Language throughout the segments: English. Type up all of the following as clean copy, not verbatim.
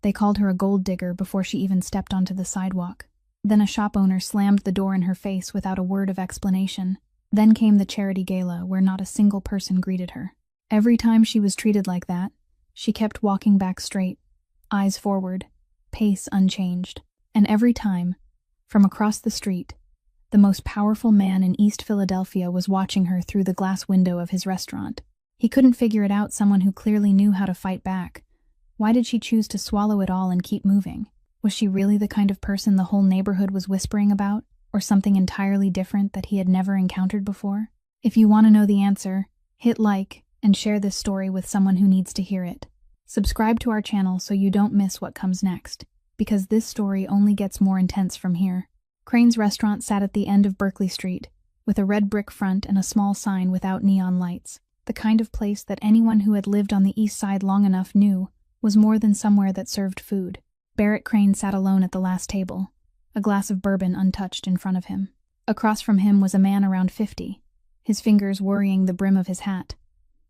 They called her a gold digger before she even stepped onto the sidewalk. Then a shop owner slammed the door in her face without a word of explanation. Then came the charity gala, where not a single person greeted her. Every time she was treated like that, she kept walking back straight, eyes forward, pace unchanged. And every time, from across the street, the most powerful man in East Philadelphia was watching her through the glass window of his restaurant. He couldn't figure it out, someone who clearly knew how to fight back. Why did she choose to swallow it all and keep moving? Was she really the kind of person the whole neighborhood was whispering about, or something entirely different that he had never encountered before? If you want to know the answer, hit like and share this story with someone who needs to hear it. Subscribe to our channel so you don't miss what comes next, because this story only gets more intense from here. Crane's restaurant sat at the end of Berkeley Street, with a red brick front and a small sign without neon lights. The kind of place that anyone who had lived on the east side long enough knew was more than somewhere that served food. Barrett Crane sat alone at the last table, a glass of bourbon untouched in front of him. Across from him was a man around 50, his fingers worrying the brim of his hat,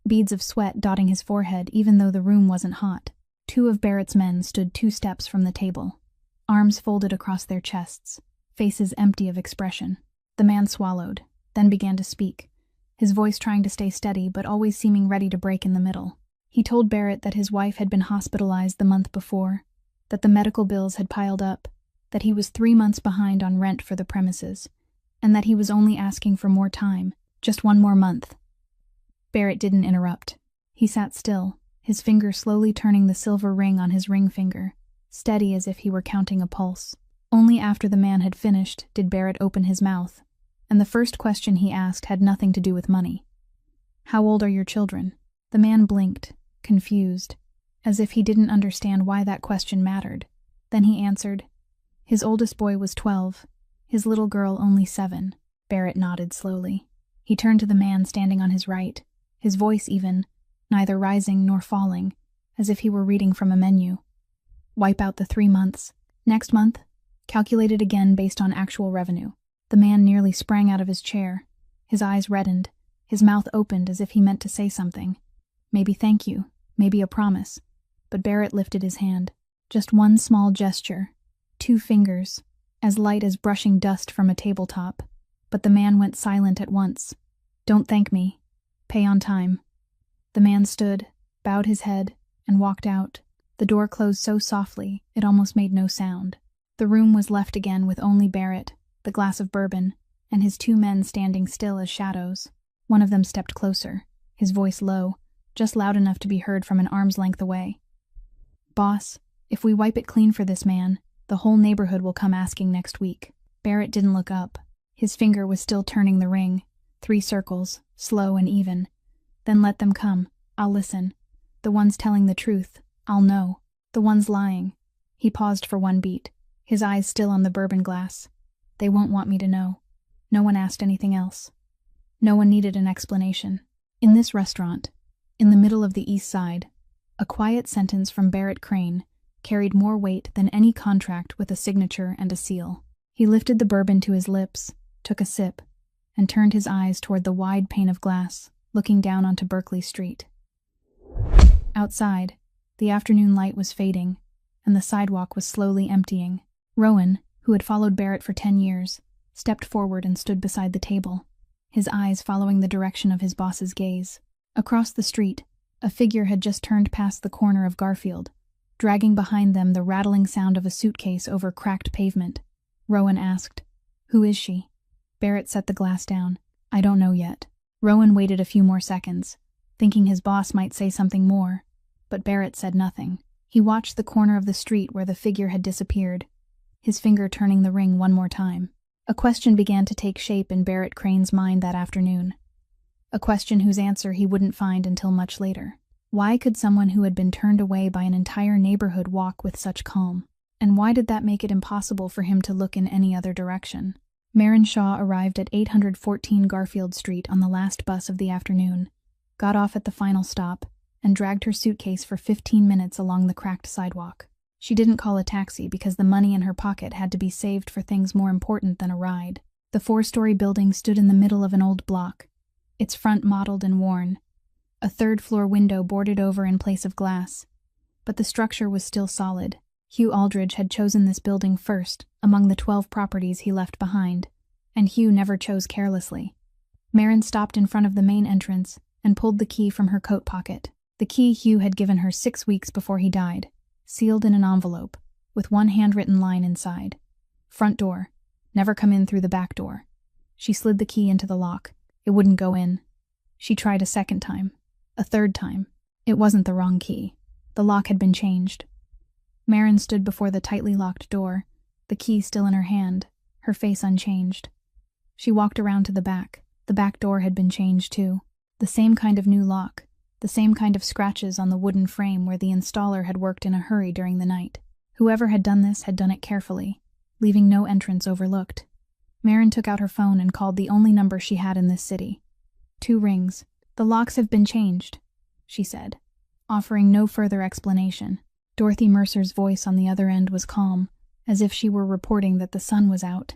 beads of sweat dotting his forehead even though the room wasn't hot. Two of Barrett's men stood 2 steps from the table, arms folded across their chests, faces empty of expression. The man swallowed, then began to speak, his voice trying to stay steady but always seeming ready to break in the middle. He told Barrett that his wife had been hospitalized the month before, that the medical bills had piled up, that he was 3 months behind on rent for the premises, and that he was only asking for more time, just 1 more month. Barrett didn't interrupt. He sat still, his finger slowly turning the silver ring on his ring finger, steady as if he were counting a pulse. Only after the man had finished did Barrett open his mouth, and the first question he asked had nothing to do with money. "How old are your children?" The man blinked, confused, as if he didn't understand why that question mattered. Then he answered, "His oldest boy was 12, his little girl only 7. Barrett nodded slowly. He turned to the man standing on his right, his voice even, neither rising nor falling, as if he were reading from a menu. "Wipe out the 3 months. Next month, calculated again based on actual revenue." The man nearly sprang out of his chair. His eyes reddened, his mouth opened as if he meant to say something. Maybe thank you, maybe a promise. But Barrett lifted his hand. Just one small gesture, 2 fingers, as light as brushing dust from a tabletop. But the man went silent at once. "Don't thank me. Pay on time." The man stood, bowed his head, and walked out. The door closed so softly, it almost made no sound. The room was left again with only Barrett, the glass of bourbon, and his 2 men standing still as shadows. One of them stepped closer, his voice low, just loud enough to be heard from an arm's length away. "Boss, if we wipe it clean for this man, the whole neighborhood will come asking next week." Barrett didn't look up. His finger was still turning the ring, 3 circles, slow and even. "Then let them come. I'll listen. The ones telling the truth, I'll know. The ones lying." He paused for 1 beat, his eyes still on the bourbon glass. "They won't want me to know." No one asked anything else. No one needed an explanation. In this restaurant, in the middle of the East Side, a quiet sentence from Barrett Crane carried more weight than any contract with a signature and a seal. He lifted the bourbon to his lips, took a sip, and turned his eyes toward the wide pane of glass, looking down onto Berkeley Street. Outside, the afternoon light was fading, and the sidewalk was slowly emptying. Rowan, who had followed Barrett for 10 years, stepped forward and stood beside the table, his eyes following the direction of his boss's gaze. Across the street, a figure had just turned past the corner of Garfield, dragging behind them the rattling sound of a suitcase over cracked pavement. Rowan asked, "Who is she?" Barrett set the glass down. "I don't know yet." Rowan waited a few more seconds, thinking his boss might say something more, but Barrett said nothing. He watched the corner of the street where the figure had disappeared, his finger turning the ring 1 more time. A question began to take shape in Barrett Crane's mind that afternoon. A question whose answer he wouldn't find until much later. Why could someone who had been turned away by an entire neighborhood walk with such calm? And why did that make it impossible for him to look in any other direction? Marin Shaw arrived at 814 Garfield Street on the last bus of the afternoon, got off at the final stop, and dragged her suitcase for 15 minutes along the cracked sidewalk. She didn't call a taxi because the money in her pocket had to be saved for things more important than a ride. The 4-story building stood in the middle of an old block, its front mottled and worn, a 3rd-floor window boarded over in place of glass. but the structure was still solid. Hugh Aldridge had chosen this building first among the 12 properties he left behind, and Hugh never chose carelessly. Marin stopped in front of the main entrance and pulled the key from her coat pocket. The key Hugh had given her 6 weeks before he died, sealed in an envelope, with one handwritten line inside. Front door. Never come in through the back door. She slid the key into the lock. It wouldn't go in. She tried a second time. A third time. It wasn't the wrong key. The lock had been changed. Marin stood before the tightly locked door, the key still in her hand, her face unchanged. She walked around to the back. The back door had been changed too. The same kind of new lock, the same kind of scratches on the wooden frame where the installer had worked in a hurry during the night. Whoever had done this had done it carefully, leaving no entrance overlooked. Marin took out her phone and called the only number she had in this city. 2 rings. "The locks have been changed," she said, offering no further explanation. Dorothy Mercer's voice on the other end was calm, as if she were reporting that the sun was out.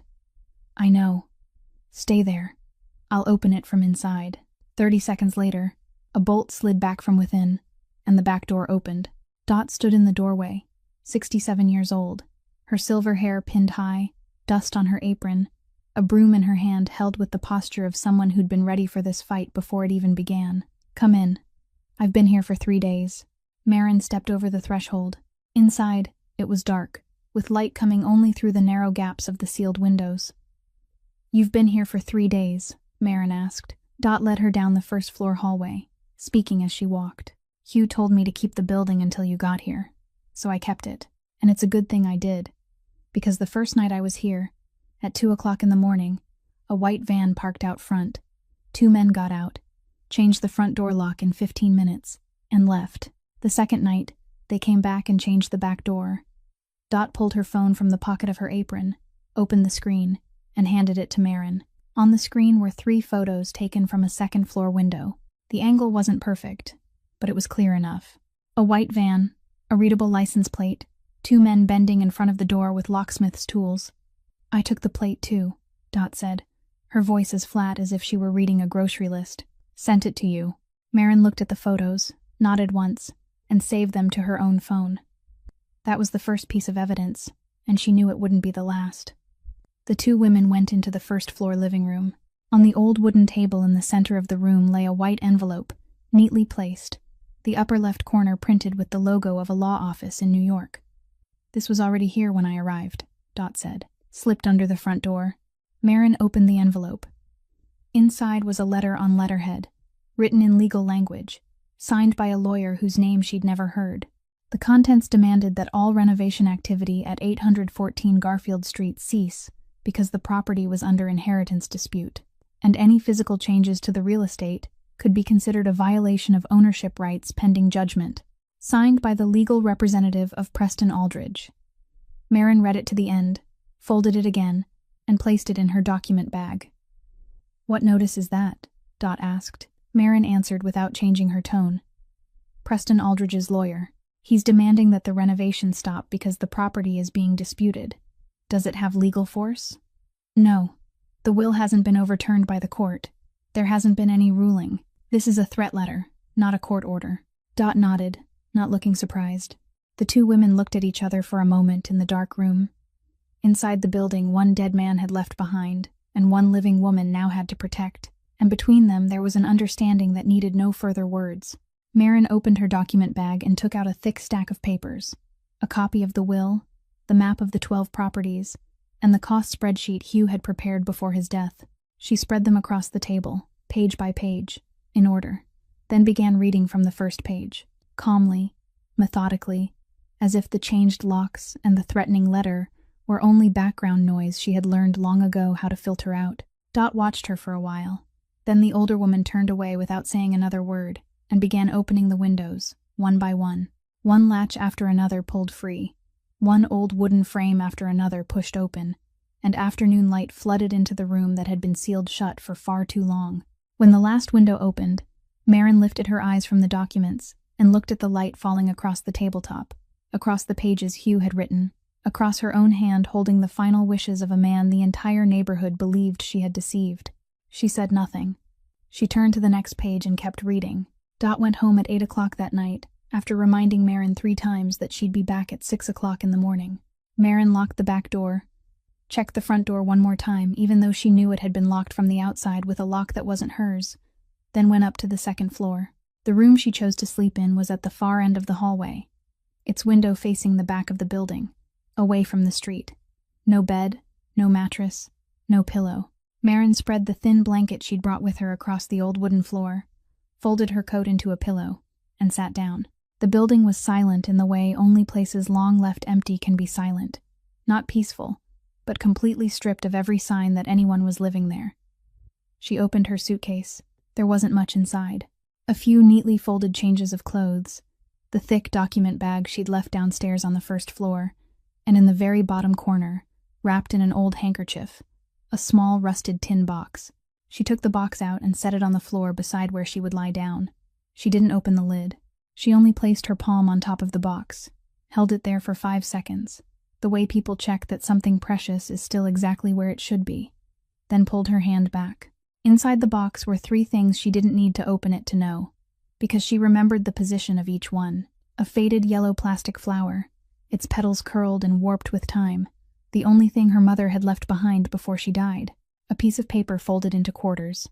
"I know. Stay there. I'll open it from inside." 30 seconds later, a bolt slid back from within, and the back door opened. Dot stood in the doorway, 67 years old, her silver hair pinned high, dust on her apron, a broom in her hand held with the posture of someone who'd been ready for this fight before it even began. "Come in. I've been here for 3 days. Marin stepped over the threshold. Inside, it was dark, with light coming only through the narrow gaps of the sealed windows. "You've been here for 3 days, Marin asked. Dot led her down the first-floor hallway, speaking as she walked. "Hugh told me to keep the building until you got here, so I kept it. And it's a good thing I did, because the first night I was here, at 2 o'clock in the morning, a white van parked out front. 2 men got out, changed the front door lock in 15 minutes, and left. The second night, they came back and changed the back door." Dot pulled her phone from the pocket of her apron, opened the screen, and handed it to Marin. On the screen were 3 photos taken from a second-floor window. The angle wasn't perfect, but it was clear enough. A white van, a readable license plate, 2 men bending in front of the door with locksmith's tools. "I took the plate too," Dot said, her voice as flat as if she were reading a grocery list. "Sent it to you." Marin looked at the photos, nodded once, and saved them to her own phone. That was the first piece of evidence, and she knew it wouldn't be the last. The 2 women went into the first-floor living room. On the old wooden table in the center of the room lay a white envelope, neatly placed, the upper left corner printed with the logo of a law office in New York. "This was already here when I arrived," Dot said, slipped under the front door. Marin opened the envelope. Inside was a letter on letterhead, written in legal language, signed by a lawyer whose name she'd never heard. The contents demanded that all renovation activity at 814 Garfield Street cease because the property was under inheritance dispute, and any physical changes to the real estate could be considered a violation of ownership rights pending judgment. Signed by the legal representative of Preston Aldridge. Marin read it to the end, folded it again, and placed it in her document bag. "What notice is that?" Dot asked. Marin answered without changing her tone. "Preston Aldridge's lawyer. He's demanding that the renovation stop because the property is being disputed. Does it have legal force?" "No. The will hasn't been overturned by the court. There hasn't been any ruling. This is a threat letter, not a court order." Dot nodded, not looking surprised. The 2 women looked at each other for a moment in the dark room. Inside the building, 1 dead man had left behind, and 1 living woman now had to protect, and between them there was an understanding that needed no further words. Marin opened her document bag and took out a thick stack of papers, a copy of the will, the map of the 12 properties, and the cost spreadsheet Hugh had prepared before his death. She spread them across the table, page by page, in order, then began reading from the first page, calmly, methodically, as if the changed locks and the threatening letter were only background noise she had learned long ago how to filter out. Dot watched her for a while. Then the older woman turned away without saying another word, and began opening the windows, one by one. One latch after another pulled free. One old wooden frame after another pushed open, and afternoon light flooded into the room that had been sealed shut for far too long. When the last window opened, Marin lifted her eyes from the documents and looked at the light falling across the tabletop, across the pages Hugh had written, across her own hand holding the final wishes of a man the entire neighborhood believed she had deceived. She said nothing. She turned to the next page and kept reading. Dot went home at 8 o'clock that night, after reminding Marin 3 times that she'd be back at 6 o'clock in the morning. Marin locked the back door, checked the front door one more time, even though she knew it had been locked from the outside with a lock that wasn't hers, then went up to the 2nd floor. The room she chose to sleep in was at the far end of the hallway, its window facing the back of the building, away from the street. No bed, no mattress, no pillow. Marin spread the thin blanket she'd brought with her across the old wooden floor, folded her coat into a pillow, and sat down. The building was silent in the way only places long left empty can be silent. Not peaceful, but completely stripped of every sign that anyone was living there. She opened her suitcase. There wasn't much inside. A few neatly folded changes of clothes, the thick document bag she'd left downstairs on the 1st floor, and in the very bottom corner, wrapped in an old handkerchief, a small rusted tin box. She took the box out and set it on the floor beside where she would lie down. She didn't open the lid. She only placed her palm on top of the box, held it there for 5 seconds, the way people check that something precious is still exactly where it should be, then pulled her hand back. Inside the box were 3 things she didn't need to open it to know, because she remembered the position of each one. A faded yellow plastic flower, its petals curled and warped with time, the only thing her mother had left behind before she died. A piece of paper folded into quarters.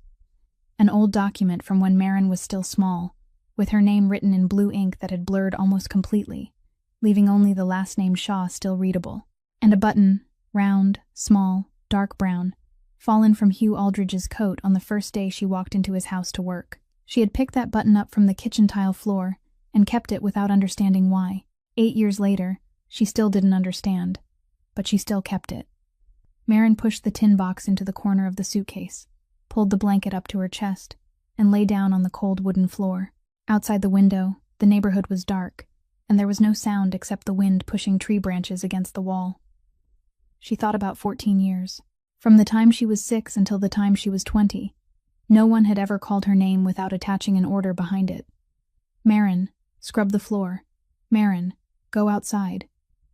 An old document from when Marin was still small, with her name written in blue ink that had blurred almost completely, leaving only the last name Shaw still readable. And a button, round, small, dark brown, fallen from Hugh Aldridge's coat on the first day she walked into his house to work. She had picked that button up from the kitchen tile floor and kept it without understanding why. 8 years later, she still didn't understand, but she still kept it. Marin pushed the tin box into the corner of the suitcase, pulled the blanket up to her chest, and lay down on the cold wooden floor. Outside the window, the neighborhood was dark, and there was no sound except the wind pushing tree branches against the wall. She thought about 14 years. From the time she was 6 until the time she was 20, no one had ever called her name without attaching an order behind it. Marin, scrub the floor. Marin, go outside.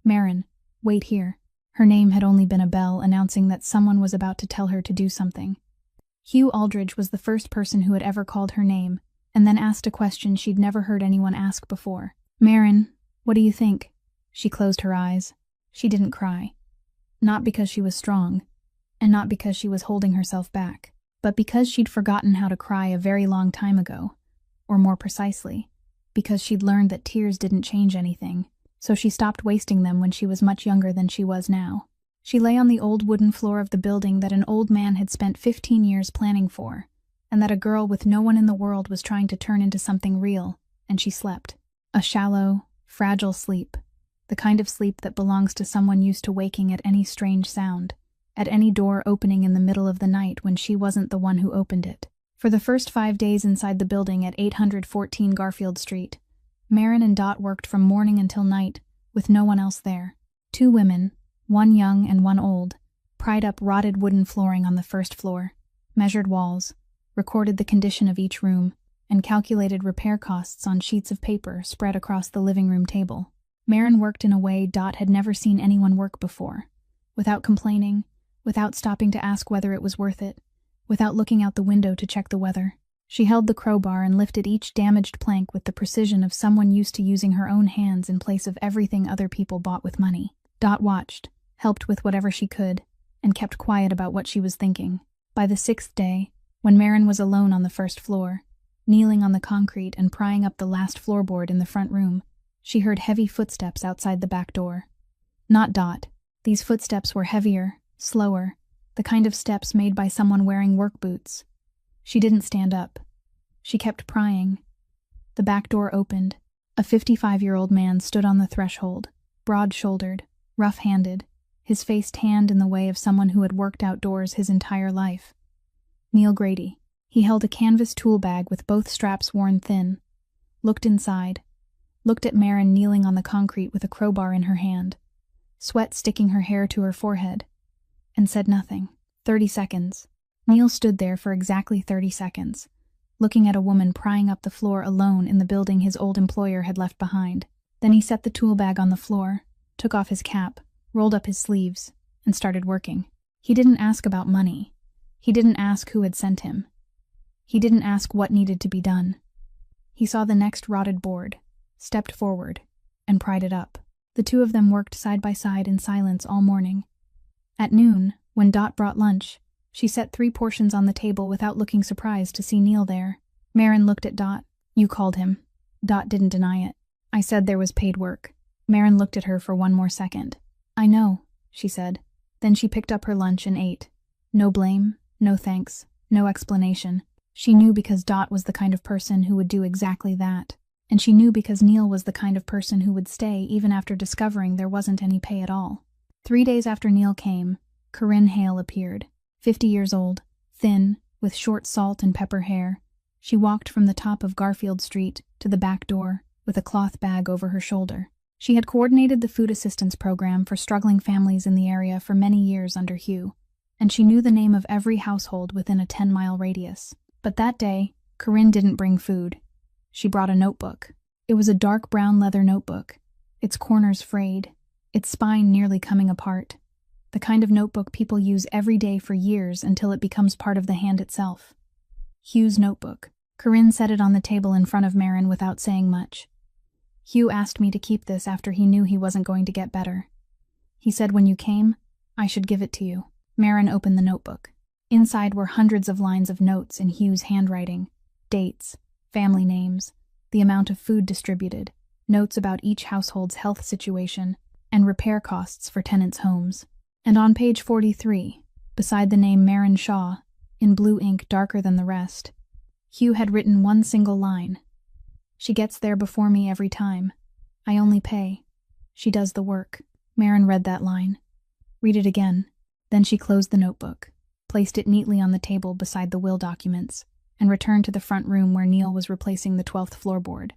Marin, wait here. Her name had only been a bell announcing that someone was about to tell her to do something. Hugh Aldridge was the first person who had ever called her name, and then asked a question she'd never heard anyone ask before. Marin, what do you think? She closed her eyes. She didn't cry. Not because she was strong, and not because she was holding herself back, but because she'd forgotten how to cry a very long time ago, or more precisely, because she'd learned that tears didn't change anything, so she stopped wasting them when she was much younger than she was now. She lay on the old wooden floor of the building that an old man had spent 15 years planning for, and that a girl with no one in the world was trying to turn into something real, and she slept. A shallow, fragile sleep, the kind of sleep that belongs to someone used to waking at any strange sound, at any door opening in the middle of the night when she wasn't the one who opened it. For the first 5 days inside the building at 814 Garfield Street, Marin and Dot worked from morning until night, with no one else there. 2 women, one young and one old, pried up rotted wooden flooring on the 1st floor, measured walls, recorded the condition of each room, and calculated repair costs on sheets of paper spread across the living room table. Marin worked in a way Dot had never seen anyone work before, without complaining, without stopping to ask whether it was worth it, without looking out the window to check the weather. She held the crowbar and lifted each damaged plank with the precision of someone used to using her own hands in place of everything other people bought with money. Dot watched, helped with whatever she could, and kept quiet about what she was thinking. By the 6th day, when Marin was alone on the 1st floor, kneeling on the concrete and prying up the last floorboard in the front room, she heard heavy footsteps outside the back door. Not Dot. These footsteps were heavier, slower, the kind of steps made by someone wearing work boots. She didn't stand up. She kept prying. The back door opened. A 55-year-old man stood on the threshold, broad-shouldered, rough-handed, his face tanned in the way of someone who had worked outdoors his entire life. Neil Grady. He held a canvas tool bag with both straps worn thin, looked inside, looked at Marin kneeling on the concrete with a crowbar in her hand, sweat sticking her hair to her forehead, and said nothing. 30 seconds. Neil stood there for exactly 30 seconds, looking at a woman prying up the floor alone in the building his old employer had left behind. Then he set the tool bag on the floor, took off his cap, rolled up his sleeves, and started working. He didn't ask about money. He didn't ask who had sent him. He didn't ask what needed to be done. He saw the next rotted board, stepped forward, and pried it up. The two of them worked side by side in silence all morning. At noon, when Dot brought lunch, she set 3 portions on the table without looking surprised to see Neil there. Marin looked at Dot. "You called him." Dot didn't deny it. "I said there was paid work." Marin looked at her for one more second. "I know," she said. Then she picked up her lunch and ate. No blame, no thanks, no explanation. She knew because Dot was the kind of person who would do exactly that. And she knew because Neil was the kind of person who would stay even after discovering there wasn't any pay at all. 3 days after Neil came, Corinne Hale appeared. 50 years old, thin, with short salt and pepper hair. She walked from the top of Garfield Street to the back door with a cloth bag over her shoulder. She had coordinated the food assistance program for struggling families in the area for many years under Hugh, and she knew the name of every household within a 10-mile radius. But that day, Corinne didn't bring food. She brought a notebook. It was a dark brown leather notebook, its corners frayed, its spine nearly coming apart. The kind of notebook people use every day for years until it becomes part of the hand itself. Hugh's notebook. Corinne set it on the table in front of Marin without saying much. "Hugh asked me to keep this after he knew he wasn't going to get better. He said when you came, I should give it to you." Marin opened the notebook. Inside were hundreds of lines of notes in Hugh's handwriting, dates, family names, the amount of food distributed, notes about each household's health situation, and repair costs for tenants' homes. And on page 43, beside the name Marin Shaw, in blue ink darker than the rest, Hugh had written one single line. "She gets there before me every time. I only pay. She does the work." Marin read that line. Read it again. Then she closed the notebook, placed it neatly on the table beside the will documents, and returned to the front room where Neil was replacing the 12th floorboard.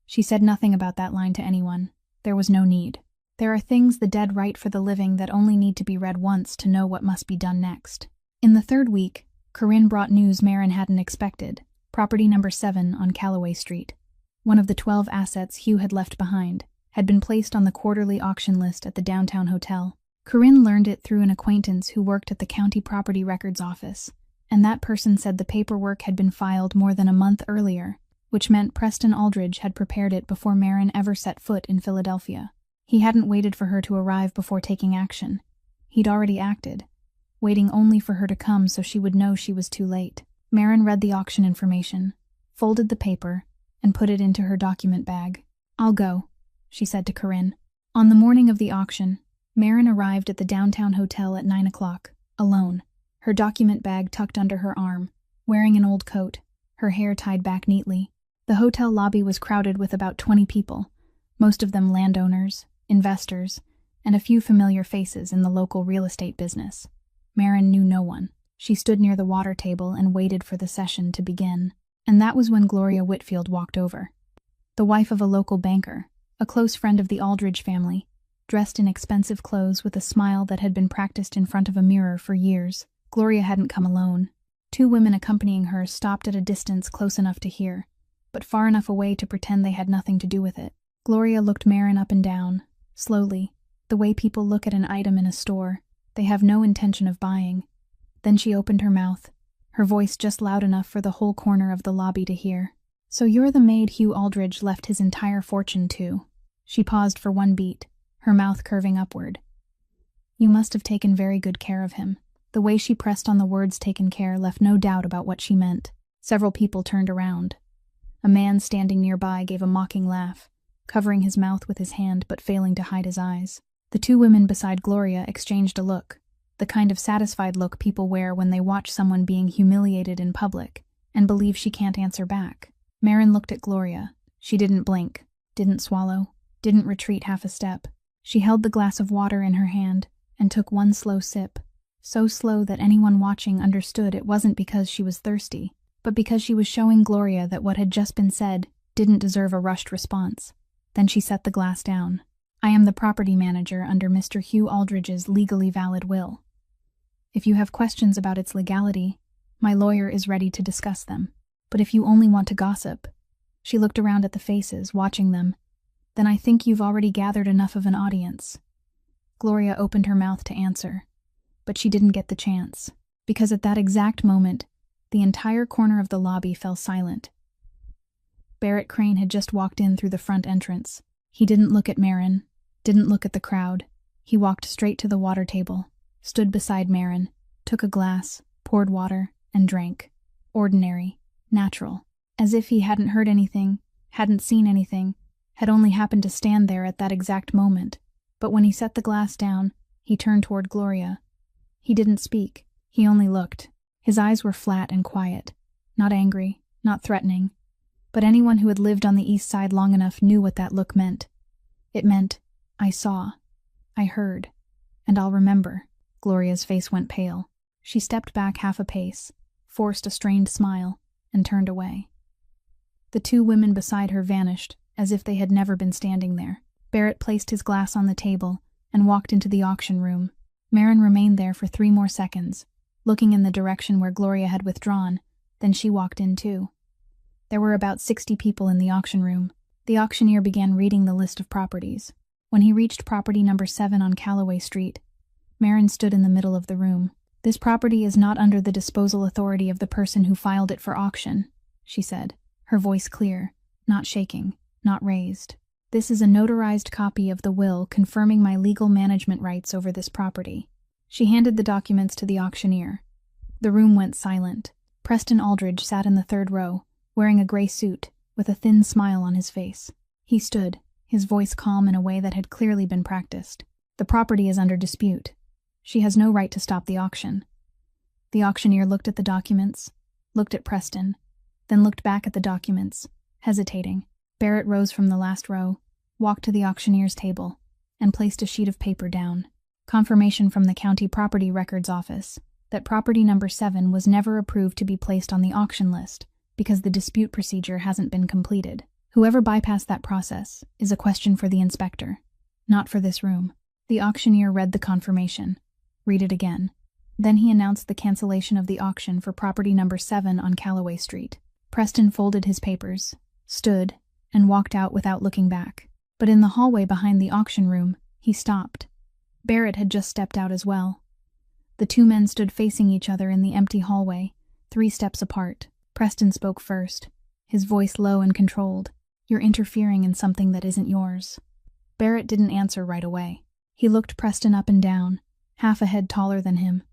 She said nothing about that line to anyone. There was no need. There are things the dead write for the living that only need to be read once to know what must be done next. In the 3rd week, Corinne brought news Marin hadn't expected. Property number 7 on Calloway Street. One of the 12 assets Hugh had left behind had been placed on the quarterly auction list at the downtown hotel. Corinne learned it through an acquaintance who worked at the county property records office, and that person said the paperwork had been filed more than a month earlier, which meant Preston Aldridge had prepared it before Marin ever set foot in Philadelphia. He hadn't waited for her to arrive before taking action. He'd already acted, waiting only for her to come so she would know she was too late. Marin read the auction information, folded the paper, and put it into her document bag. "I'll go," she said to Corinne. On the morning of the auction, Marin arrived at the downtown hotel at 9 o'clock, alone, her document bag tucked under her arm, wearing an old coat, her hair tied back neatly. The hotel lobby was crowded with about 20 people, most of them landowners, investors, and a few familiar faces in the local real estate business. Marin knew no one. She stood near the water table and waited for the session to begin. And that was when Gloria Whitfield walked over. The wife of a local banker, a close friend of the Aldridge family, dressed in expensive clothes with a smile that had been practiced in front of a mirror for years. Gloria hadn't come alone. 2 women accompanying her stopped at a distance close enough to hear, but far enough away to pretend they had nothing to do with it. Gloria looked Marin up and down, slowly, the way people look at an item in a store. They have no intention of buying. Then she opened her mouth, her voice just loud enough for the whole corner of the lobby to hear. "So you're the maid Hugh Aldridge left his entire fortune to." She paused for one beat, her mouth curving upward. "You must have taken very good care of him." The way she pressed on the words "taken care" left no doubt about what she meant. Several people turned around. A man standing nearby gave a mocking laugh, covering his mouth with his hand but failing to hide his eyes. The 2 women beside Gloria exchanged a look, the kind of satisfied look people wear when they watch someone being humiliated in public and believe she can't answer back. Marin looked at Gloria. She didn't blink, didn't swallow, didn't retreat half a step. She held the glass of water in her hand and took one slow sip, so slow that anyone watching understood it wasn't because she was thirsty, but because she was showing Gloria that what had just been said didn't deserve a rushed response. Then she set the glass down. "I am the property manager under Mr. Hugh Aldridge's legally valid will. If you have questions about its legality, my lawyer is ready to discuss them. But if you only want to gossip," she looked around at the faces, watching them, "then I think you've already gathered enough of an audience." Gloria opened her mouth to answer, but she didn't get the chance, because at that exact moment, the entire corner of the lobby fell silent. Barrett Crane had just walked in through the front entrance. He didn't look at Marin, didn't look at the crowd. He walked straight to the water table, stood beside Marin, took a glass, poured water, and drank. Ordinary, natural. As if he hadn't heard anything, hadn't seen anything, had only happened to stand there at that exact moment. But when he set the glass down, he turned toward Gloria. He didn't speak, he only looked. His eyes were flat and quiet, not angry, not threatening. But anyone who had lived on the East Side long enough knew what that look meant. It meant, I saw, I heard, and I'll remember. Gloria's face went pale. She stepped back half a pace, forced a strained smile, and turned away. The two women beside her vanished, as if they had never been standing there. Barrett placed his glass on the table and walked into the auction room. Marin remained there for 3 more seconds, looking in the direction where Gloria had withdrawn. Then she walked in too. There were about 60 people in the auction room. The auctioneer began reading the list of properties. When he reached property number 7 on Calloway Street, Marin stood in the middle of the room. This property is not under the disposal authority of the person who filed it for auction, she said, her voice clear, not shaking, not raised. This is a notarized copy of the will confirming my legal management rights over this property. She handed the documents to the auctioneer. The room went silent. Preston Aldridge sat in the 3rd row, wearing a gray suit, with a thin smile on his face. He stood, his voice calm in a way that had clearly been practiced. The property is under dispute. She has no right to stop the auction. The auctioneer looked at the documents, looked at Preston, then looked back at the documents, hesitating. Barrett rose from the last row, walked to the auctioneer's table, and placed a sheet of paper down. Confirmation from the County Property Records Office that property number 7 was never approved to be placed on the auction list because the dispute procedure hasn't been completed. Whoever bypassed that process is a question for the inspector, not for this room. The auctioneer read the confirmation. Read it again. Then he announced the cancellation of the auction for property number 7 on Calloway Street. Preston folded his papers, stood, and walked out without looking back. But in the hallway behind the auction room, he stopped. Barrett had just stepped out as well. The two men stood facing each other in the empty hallway, 3 steps apart. Preston spoke first, his voice low and controlled. You're interfering in something that isn't yours. Barrett didn't answer right away. He looked Preston up and down, half a head taller than him,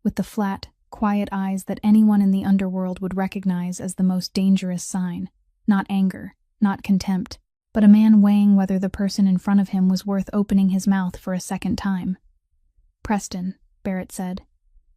with the flat, quiet eyes that anyone in the underworld would recognize as the most dangerous sign. Not anger, not contempt, but a man weighing whether the person in front of him was worth opening his mouth for a second time. Preston, Barrett said,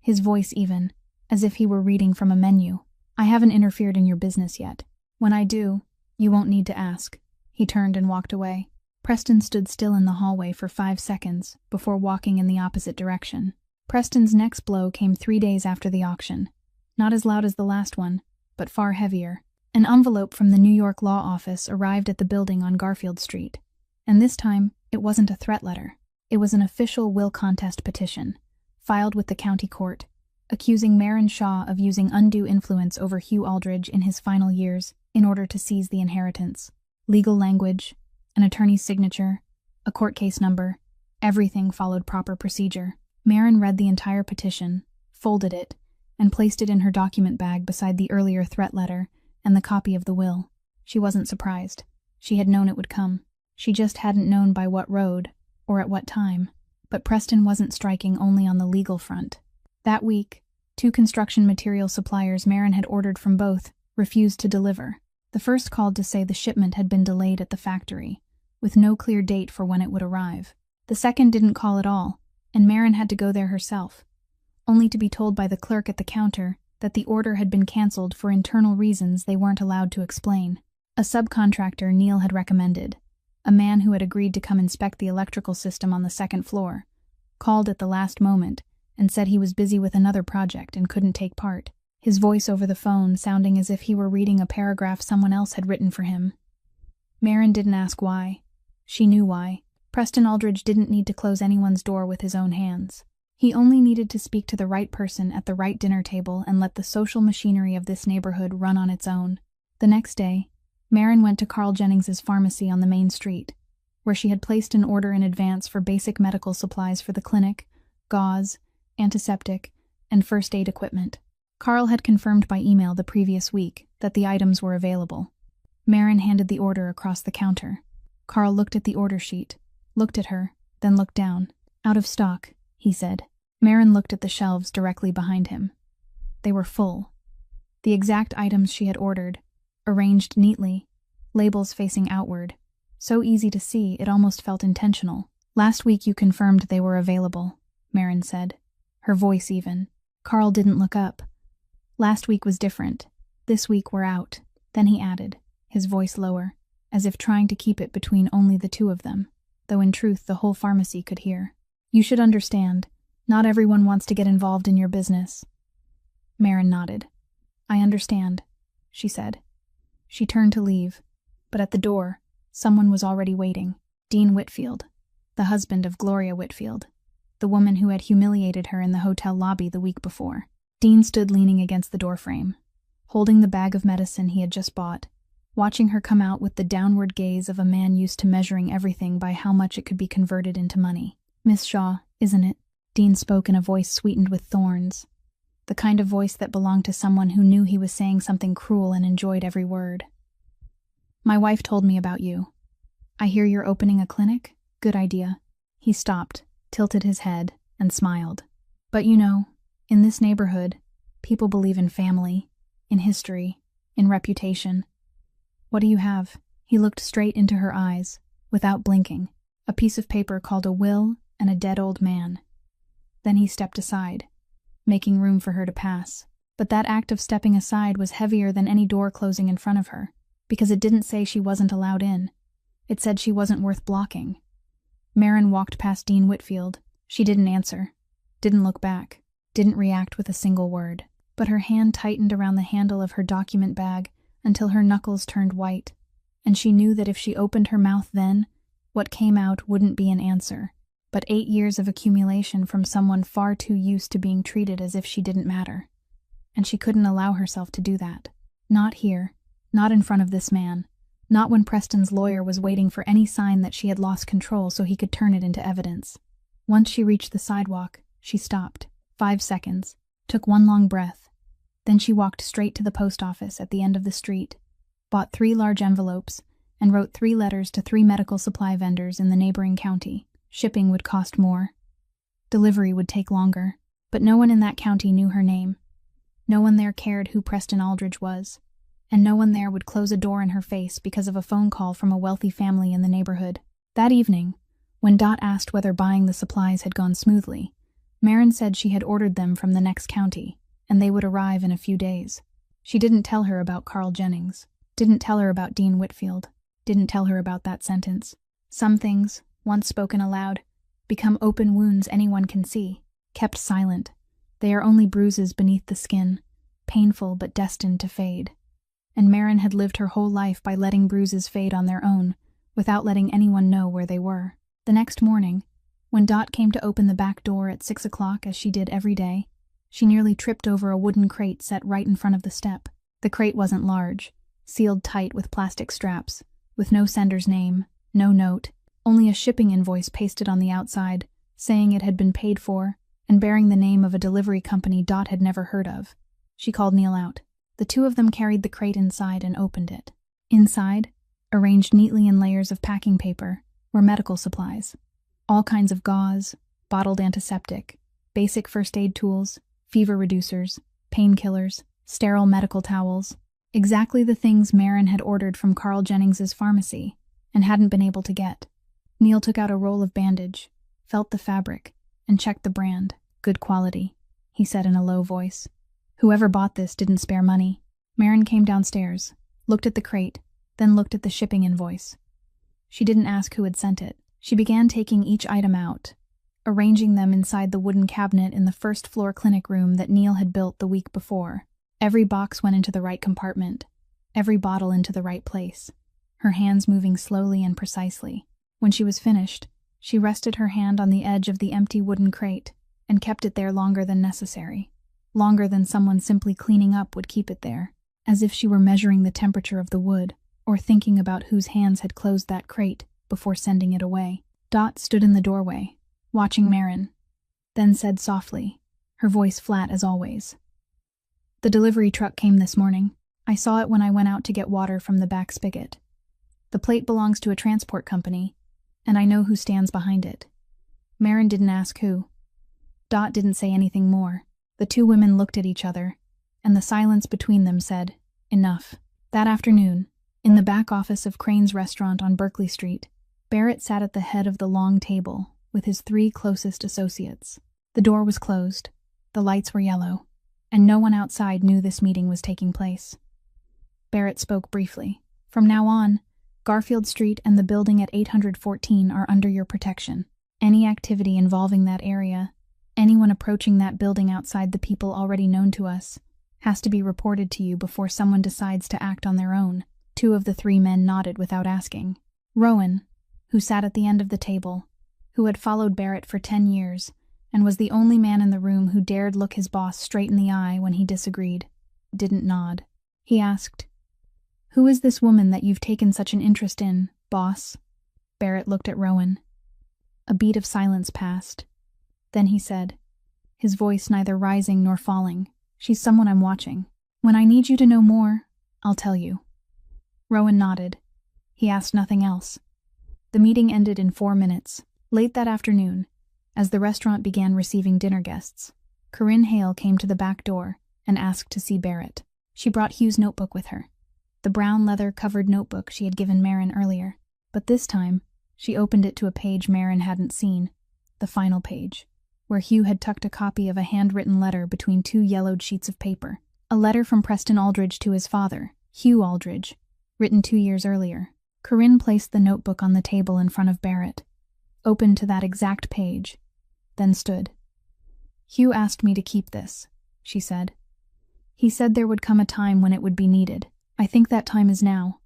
his voice even, as if he were reading from a menu. I haven't interfered in your business yet. When I do, you won't need to ask. He turned and walked away. Preston stood still in the hallway for 5 seconds before walking in the opposite direction. Preston's next blow came 3 days after the auction. Not as loud as the last one, but far heavier. An envelope from the New York law office arrived at the building on Garfield Street. And this time, it wasn't a threat letter. It was an official will contest petition, filed with the county court, accusing Marin Shaw of using undue influence over Hugh Aldridge in his final years in order to seize the inheritance. Legal language, an attorney's signature, a court case number, everything followed proper procedure. Marin read the entire petition, folded it, and placed it in her document bag beside the earlier threat letter and the copy of the will. She wasn't surprised. She had known it would come. She just hadn't known by what road, or at what time. But Preston wasn't striking only on the legal front. That week, 2 construction material suppliers Marin had ordered from both refused to deliver. The first called to say the shipment had been delayed at the factory, with no clear date for when it would arrive. The second didn't call at all, and Marin had to go there herself, only to be told by the clerk at the counter that the order had been cancelled for internal reasons they weren't allowed to explain. A subcontractor Neil had recommended, a man who had agreed to come inspect the electrical system on the 2nd floor, called at the last moment and said he was busy with another project and couldn't take part, his voice over the phone sounding as if he were reading a paragraph someone else had written for him. Marin didn't ask why. She knew why. Preston Aldridge didn't need to close anyone's door with his own hands. He only needed to speak to the right person at the right dinner table and let the social machinery of this neighborhood run on its own. The next day, Marin went to Carl Jennings's pharmacy on the main street, where she had placed an order in advance for basic medical supplies for the clinic, gauze, antiseptic, and first aid equipment. Carl had confirmed by email the previous week that the items were available. Marin handed the order across the counter. Carl looked at the order sheet, looked at her, then looked down. Out of stock, he said. Marin looked at the shelves directly behind him. They were full. The exact items she had ordered, arranged neatly, labels facing outward. So easy to see, it almost felt intentional. Last week you confirmed they were available, Marin said, her voice even. Carl didn't look up. Last week was different. This week we're out. Then he added, his voice lower, as if trying to keep it between only the two of them, though in truth the whole pharmacy could hear. You should understand, not everyone wants to get involved in your business. Marin nodded. I understand, she said. She turned to leave, but at the door, someone was already waiting. Dean Whitfield, the husband of Gloria Whitfield, the woman who had humiliated her in the hotel lobby the week before. Dean stood leaning against the doorframe, holding the bag of medicine he had just bought, watching her come out with the downward gaze of a man used to measuring everything by how much it could be converted into money. Miss Shaw, isn't it? Dean spoke in a voice sweetened with thorns, the kind of voice that belonged to someone who knew he was saying something cruel and enjoyed every word. My wife told me about you. I hear you're opening a clinic? Good idea. He stopped, tilted his head, and smiled. But you know, in this neighborhood, people believe in family, in history, in reputation. What do you have? He looked straight into her eyes, without blinking. A piece of paper called a will and a dead old man. Then he stepped aside, making room for her to pass. But that act of stepping aside was heavier than any door closing in front of her, because it didn't say she wasn't allowed in. It said she wasn't worth blocking. Marin walked past Dean Whitfield. She didn't answer, didn't look back, didn't react with a single word. But her hand tightened around the handle of her document bag until her knuckles turned white, and she knew that if she opened her mouth then, what came out wouldn't be an answer, but 8 years of accumulation from someone far too used to being treated as if she didn't matter. And she couldn't allow herself to do that. Not here, not in front of this man, not when Preston's lawyer was waiting for any sign that she had lost control so he could turn it into evidence. Once she reached the sidewalk, she stopped. 5 seconds, took one long breath. Then she walked straight to the post office at the end of the street, bought 3 large envelopes, and wrote 3 letters to 3 medical supply vendors in the neighboring county. Shipping would cost more. Delivery would take longer, but no one in that county knew her name. No one there cared who Preston Aldridge was, and no one there would close a door in her face because of a phone call from a wealthy family in the neighborhood. That evening, when Dot asked whether buying the supplies had gone smoothly, Marin said she had ordered them from the next county, and they would arrive in a few days. She didn't tell her about Carl Jennings, didn't tell her about Dean Whitfield, didn't tell her about that sentence. Some things, once spoken aloud, become open wounds anyone can see. Kept silent, they are only bruises beneath the skin, painful but destined to fade. And Marin had lived her whole life by letting bruises fade on their own, without letting anyone know where they were. The next morning, when Dot came to open the back door at 6 o'clock as she did every day, she nearly tripped over a wooden crate set right in front of the step. The crate wasn't large, sealed tight with plastic straps, with no sender's name, no note, only a shipping invoice pasted on the outside, saying it had been paid for, and bearing the name of a delivery company Dot had never heard of. She called Neil out. The two of them carried the crate inside and opened it. Inside, arranged neatly in layers of packing paper, were medical supplies. All kinds of gauze, bottled antiseptic, basic first aid tools, fever reducers, painkillers, sterile medical towels. Exactly the things Marin had ordered from Carl Jennings's pharmacy and hadn't been able to get. Neil took out a roll of bandage, felt the fabric, and checked the brand. Good quality, he said in a low voice. Whoever bought this didn't spare money. Marin came downstairs, looked at the crate, then looked at the shipping invoice. She didn't ask who had sent it. She began taking each item out, arranging them inside the wooden cabinet in the first-floor clinic room that Neil had built the week before. Every box went into the right compartment, every bottle into the right place, her hands moving slowly and precisely. When she was finished, she rested her hand on the edge of the empty wooden crate and kept it there longer than necessary, longer than someone simply cleaning up would keep it there, as if she were measuring the temperature of the wood or thinking about whose hands had closed that crate before sending it away. Dot stood in the doorway, watching Marin, then said softly, her voice flat as always. The delivery truck came this morning. I saw it when I went out to get water from the back spigot. The plate belongs to a transport company, and I know who stands behind it." Marin didn't ask who. Dot didn't say anything more. The two women looked at each other, and the silence between them said, "Enough." That afternoon, in the back office of Crane's restaurant on Berkeley Street, Barrett sat at the head of the long table with his 3 closest associates. The door was closed, the lights were yellow, and no one outside knew this meeting was taking place. Barrett spoke briefly. "From now on, Garfield Street and the building at 814 are under your protection. Any activity involving that area, anyone approaching that building outside the people already known to us, has to be reported to you before someone decides to act on their own." 2 of the 3 men nodded without asking. Rowan, who sat at the end of the table, who had followed Barrett for 10 years, and was the only man in the room who dared look his boss straight in the eye when he disagreed, didn't nod. He asked, "Who is this woman that you've taken such an interest in, boss?" Barrett looked at Rowan. A beat of silence passed. Then he said, his voice neither rising nor falling, "She's someone I'm watching. When I need you to know more, I'll tell you." Rowan nodded. He asked nothing else. The meeting ended in 4 minutes. Late that afternoon, as the restaurant began receiving dinner guests, Corinne Hale came to the back door and asked to see Barrett. She brought Hugh's notebook with her, the brown leather-covered notebook she had given Marin earlier. But this time, she opened it to a page Marin hadn't seen, the final page, where Hugh had tucked a copy of a handwritten letter between 2 yellowed sheets of paper. A letter from Preston Aldridge to his father, Hugh Aldridge, written 2 years earlier. Corinne placed the notebook on the table in front of Barrett, opened to that exact page, then stood. "Hugh asked me to keep this," she said. "He said there would come a time when it would be needed. I think that time is now."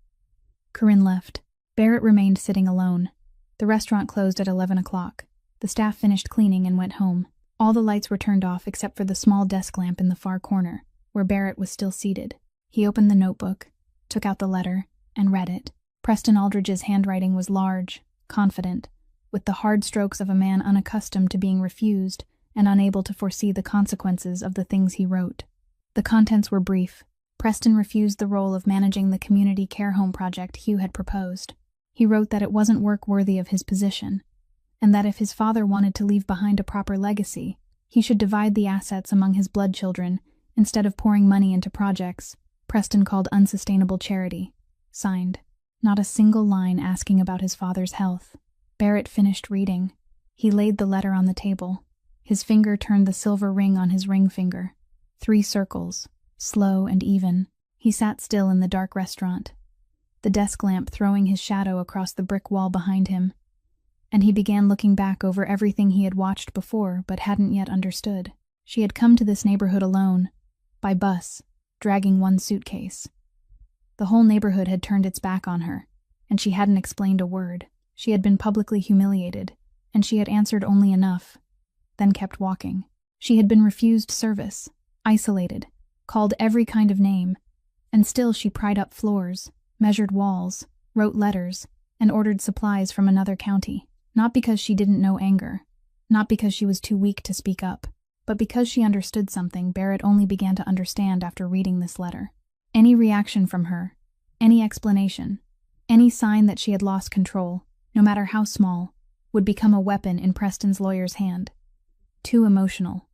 Corinne left. Barrett remained sitting alone. The restaurant closed at 11 o'clock. The staff finished cleaning and went home. All the lights were turned off except for the small desk lamp in the far corner, where Barrett was still seated. He opened the notebook, took out the letter, and read it. Preston Aldridge's handwriting was large, confident, with the hard strokes of a man unaccustomed to being refused and unable to foresee the consequences of the things he wrote. The contents were brief. Preston refused the role of managing the community care home project Hugh had proposed. He wrote that it wasn't work worthy of his position, and that if his father wanted to leave behind a proper legacy, he should divide the assets among his blood children instead of pouring money into projects Preston called unsustainable charity. Signed. Not a single line asking about his father's health. Barrett finished reading. He laid the letter on the table. His finger turned the silver ring on his ring finger. 3 circles, slow and even. He sat still in the dark restaurant, the desk lamp throwing his shadow across the brick wall behind him, and he began looking back over everything he had watched before but hadn't yet understood. She had come to this neighborhood alone, by bus, dragging 1 suitcase. The whole neighborhood had turned its back on her, and she hadn't explained a word. She had been publicly humiliated, and she had answered only enough, then kept walking. She had been refused service, isolated, called every kind of name, and still she pried up floors, measured walls, wrote letters, and ordered supplies from another county. Not because she didn't know anger, not because she was too weak to speak up, but because she understood something Barrett only began to understand after reading this letter. Any reaction from her, any explanation, any sign that she had lost control, no matter how small, would become a weapon in Preston's lawyer's hand. Too emotional,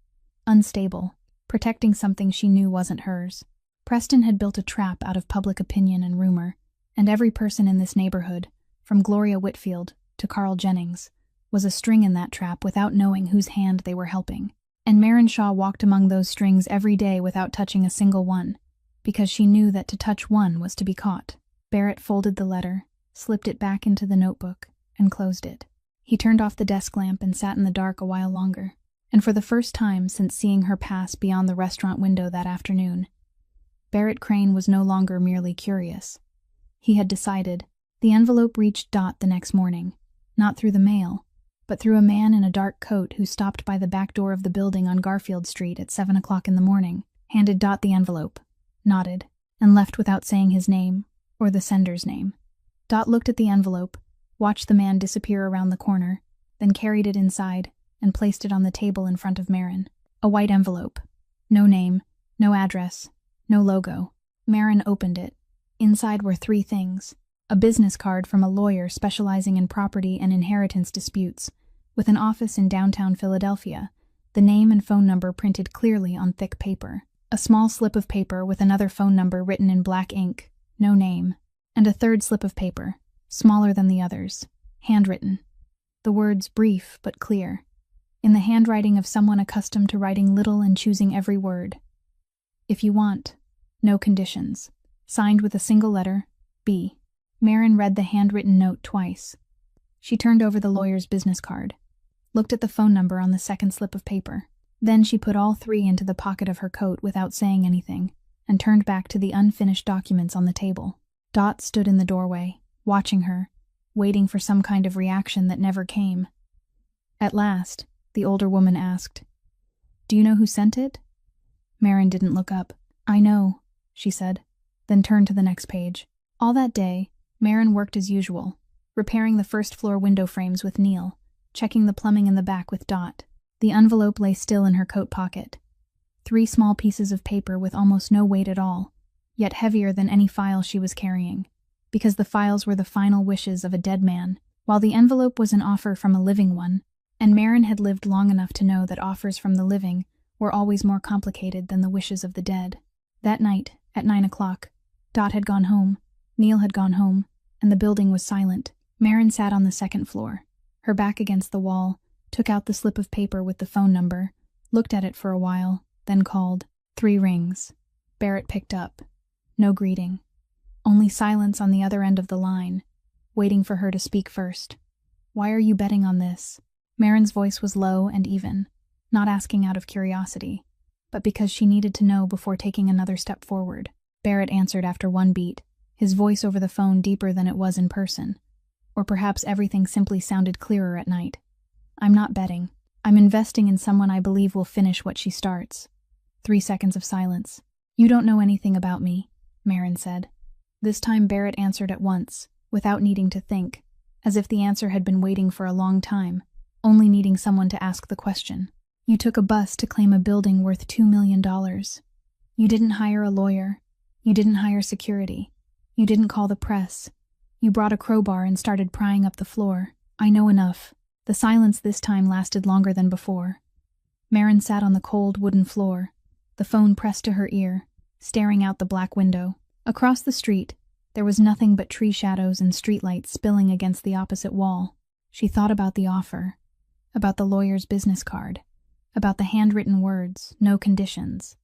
unstable, protecting something she knew wasn't hers. Preston had built a trap out of public opinion and rumor, and every person in this neighborhood, from Gloria Whitfield to Carl Jennings, was a string in that trap without knowing whose hand they were helping. And Marin Shaw walked among those strings every day without touching a single one, because she knew that to touch one was to be caught. Barrett folded the letter, slipped it back into the notebook, and closed it. He turned off the desk lamp and sat in the dark a while longer, and for the first time since seeing her pass beyond the restaurant window that afternoon, Barrett Crane was no longer merely curious. He had decided. The envelope reached Dot the next morning, not through the mail, but through a man in a dark coat who stopped by the back door of the building on Garfield Street at 7 o'clock in the morning, handed Dot the envelope, nodded, and left without saying his name or the sender's name. Dot looked at the envelope, watched the man disappear around the corner, then carried it inside and placed it on the table in front of Marin. A white envelope. No name, no address, no logo. Marin opened it. Inside were 3 things. A business card from a lawyer specializing in property and inheritance disputes, with an office in downtown Philadelphia, the name and phone number printed clearly on thick paper. A small slip of paper with another phone number written in black ink, no name. And a third slip of paper, smaller than the others, handwritten. The words brief but clear, in the handwriting of someone accustomed to writing little and choosing every word. If you want, no conditions. Signed with a single letter, B. Marin read the handwritten note twice. She turned over the lawyer's business card, looked at the phone number on the second slip of paper. Then she put all 3 into the pocket of her coat without saying anything, and turned back to the unfinished documents on the table. Dot stood in the doorway, watching her, waiting for some kind of reaction that never came. At last, the older woman asked, "Do you know who sent it?" Marin didn't look up. "I know," she said, then turned to the next page. All that day, Marin worked as usual, repairing the first-floor window frames with Neil, checking the plumbing in the back with Dot. The envelope lay still in her coat pocket. 3 small pieces of paper with almost no weight at all, yet heavier than any file she was carrying, because the files were the final wishes of a dead man, while the envelope was an offer from a living one, and Marin had lived long enough to know that offers from the living were always more complicated than the wishes of the dead. That night, at 9 o'clock, Dot had gone home, Neil had gone home, and the building was silent. Marin sat on the second floor, her back against the wall, took out the slip of paper with the phone number, looked at it for a while, then called. 3 rings. Barrett picked up. No greeting. Only silence on the other end of the line, waiting for her to speak first. "Why are you betting on this?" Marin's voice was low and even, not asking out of curiosity, but because she needed to know before taking another step forward. Barrett answered after 1 beat, his voice over the phone deeper than it was in person. Or perhaps everything simply sounded clearer at night. "I'm not betting. I'm investing in someone I believe will finish what she starts." 3 seconds of silence. "You don't know anything about me," Marin said. This time Barrett answered at once, without needing to think, as if the answer had been waiting for a long time, only needing someone to ask the question. "You took a bus to claim a building worth $2 million. You didn't hire a lawyer. You didn't hire security. You didn't call the press. You brought a crowbar and started prying up the floor. I know enough." The silence this time lasted longer than before. Marin sat on the cold wooden floor, the phone pressed to her ear, staring out the black window. Across the street, there was nothing but tree shadows and streetlights spilling against the opposite wall. She thought about the offer, about the lawyer's business card, about the handwritten words, no conditions.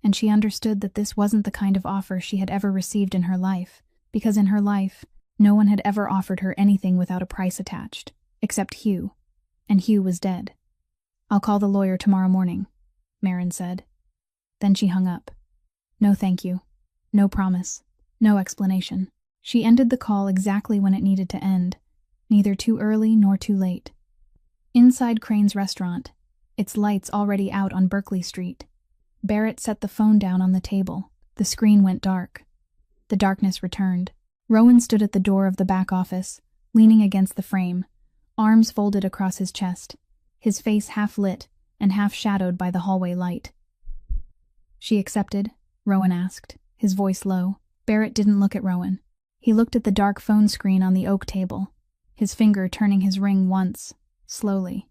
And she understood that this wasn't the kind of offer she had ever received in her life, because in her life, no one had ever offered her anything without a price attached, except Hugh, and Hugh was dead. "I'll call the lawyer tomorrow morning," Marin said. Then she hung up. No thank you. No promise. No explanation. She ended the call exactly when it needed to end, neither too early nor too late. Inside Crane's restaurant, its lights already out on Berkeley Street, Barrett set the phone down on the table. The screen went dark. The darkness returned. Rowan stood at the door of the back office, leaning against the frame, arms folded across his chest, his face half lit and half shadowed by the hallway light. "She accepted?" Rowan asked, his voice low. Barrett didn't look at Rowan. He looked at the dark phone screen on the oak table, his finger turning his ring once, slowly.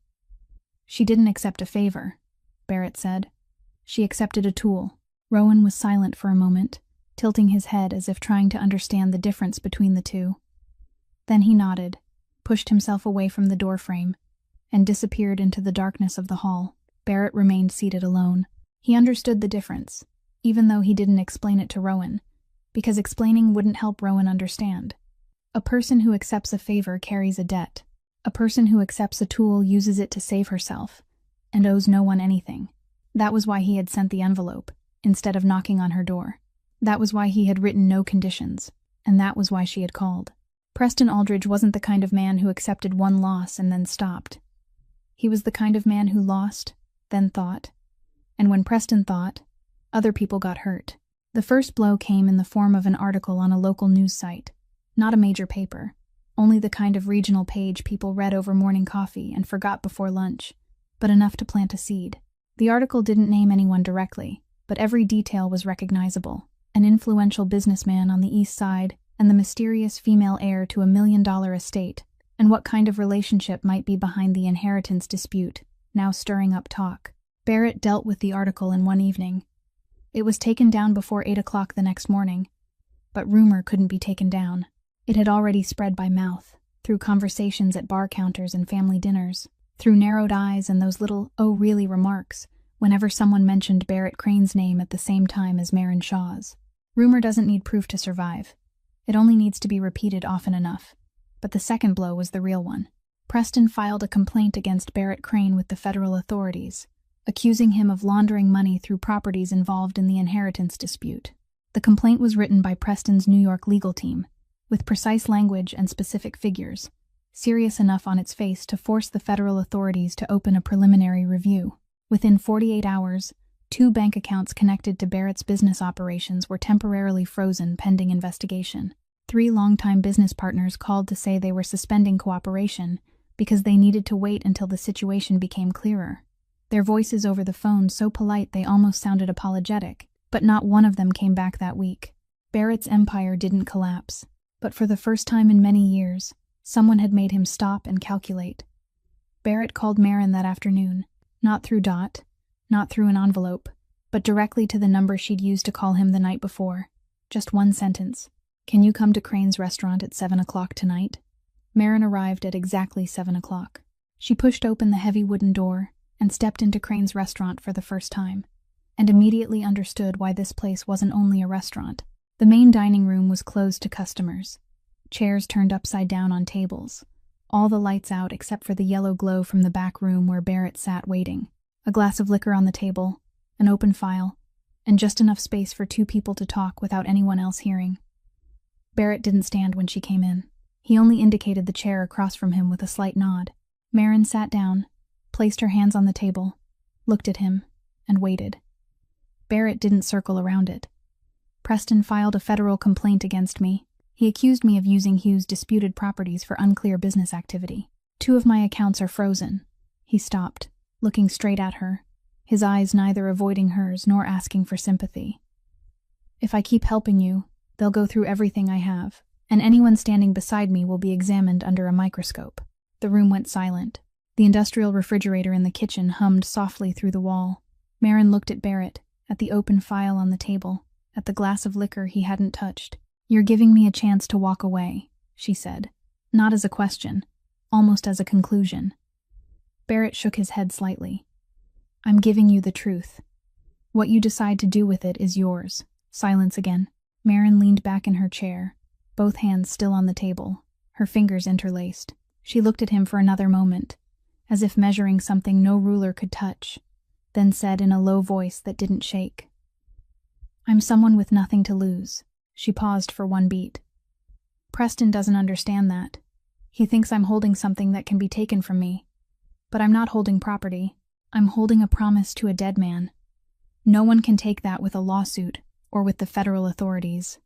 "She didn't accept a favor," Barrett said. "She accepted a tool." Rowan was silent for a moment, tilting his head as if trying to understand the difference between the two. Then he nodded, pushed himself away from the doorframe, and disappeared into the darkness of the hall. Barrett remained seated alone. He understood the difference, even though he didn't explain it to Rowan, because explaining wouldn't help Rowan understand. A person who accepts a favor carries a debt. A person who accepts a tool uses it to save herself, and owes no one anything. That was why he had sent the envelope, instead of knocking on her door. That was why he had written no conditions, and that was why she had called. Preston Aldridge wasn't the kind of man who accepted one loss and then stopped. He was the kind of man who lost, then thought. And when Preston thought, other people got hurt. The first blow came in the form of an article on a local news site, not a major paper, only the kind of regional page people read over morning coffee and forgot before lunch, but enough to plant a seed. The article didn't name anyone directly, but every detail was recognizable. an influential businessman on the East Side, and the mysterious female heir to $1 million estate, and what kind of relationship might be behind the inheritance dispute, now stirring up talk. Barrett dealt with the article in one evening. It was taken down before 8 o'clock the next morning, but rumor couldn't be taken down. It had already spread by mouth, through conversations at bar counters and family dinners, through narrowed eyes and those little "oh really" remarks whenever someone mentioned Barrett Crane's name at the same time as Marin Shaw's. Rumor doesn't need proof to survive. It only needs to be repeated often enough. But the second blow was the real one. Preston filed a complaint against Barrett Crane with the federal authorities, accusing him of laundering money through properties involved in the inheritance dispute. The complaint was written by Preston's New York legal team, with precise language and specific figures, serious enough on its face to force the federal authorities to open a preliminary review. Within 48 hours, 2 bank accounts connected to Barrett's business operations were temporarily frozen pending investigation. 3 longtime business partners called to say they were suspending cooperation because they needed to wait until the situation became clearer. Their voices over the phone so polite they almost sounded apologetic, but not one of them came back that week. Barrett's empire didn't collapse, but for the first time in many years, someone had made him stop and calculate. Barrett called Marin that afternoon, not through Dot, not through an envelope, but directly to the number she'd used to call him the night before. Just one sentence. "Can you come to Crane's restaurant at 7 o'clock tonight?" Marin arrived at exactly 7 o'clock. She pushed open the heavy wooden door and stepped into Crane's restaurant for the first time, and immediately understood why this place wasn't only a restaurant. The main dining room was closed to customers. Chairs turned upside down on tables. All the lights out except for the yellow glow from the back room where Barrett sat waiting. A glass of liquor on the table, an open file, and just enough space for 2 people to talk without anyone else hearing. Barrett didn't stand when she came in. He only indicated the chair across from him with a slight nod. Marin sat down, placed her hands on the table, looked at him, and waited. Barrett didn't circle around it. "Preston filed a federal complaint against me. He accused me of using Hugh's disputed properties for unclear business activity. 2 of my accounts are frozen." He stopped, looking straight at her, his eyes neither avoiding hers nor asking for sympathy. "If I keep helping you, they'll go through everything I have, and anyone standing beside me will be examined under a microscope." The room went silent. The industrial refrigerator in the kitchen hummed softly through the wall. Marin looked at Barrett, at the open file on the table, at the glass of liquor he hadn't touched. "You're giving me a chance to walk away," she said, not as a question, almost as a conclusion. Barrett shook his head slightly. "I'm giving you the truth. What you decide to do with it is yours." Silence again. Marin leaned back in her chair, both hands still on the table, her fingers interlaced. She looked at him for another moment, as if measuring something no ruler could touch, then said in a low voice that didn't shake, "I'm someone with nothing to lose." She paused for one beat. "Preston doesn't understand that. He thinks I'm holding something that can be taken from me. But I'm not holding property. I'm holding a promise to a dead man. No one can take that with a lawsuit or with the federal authorities."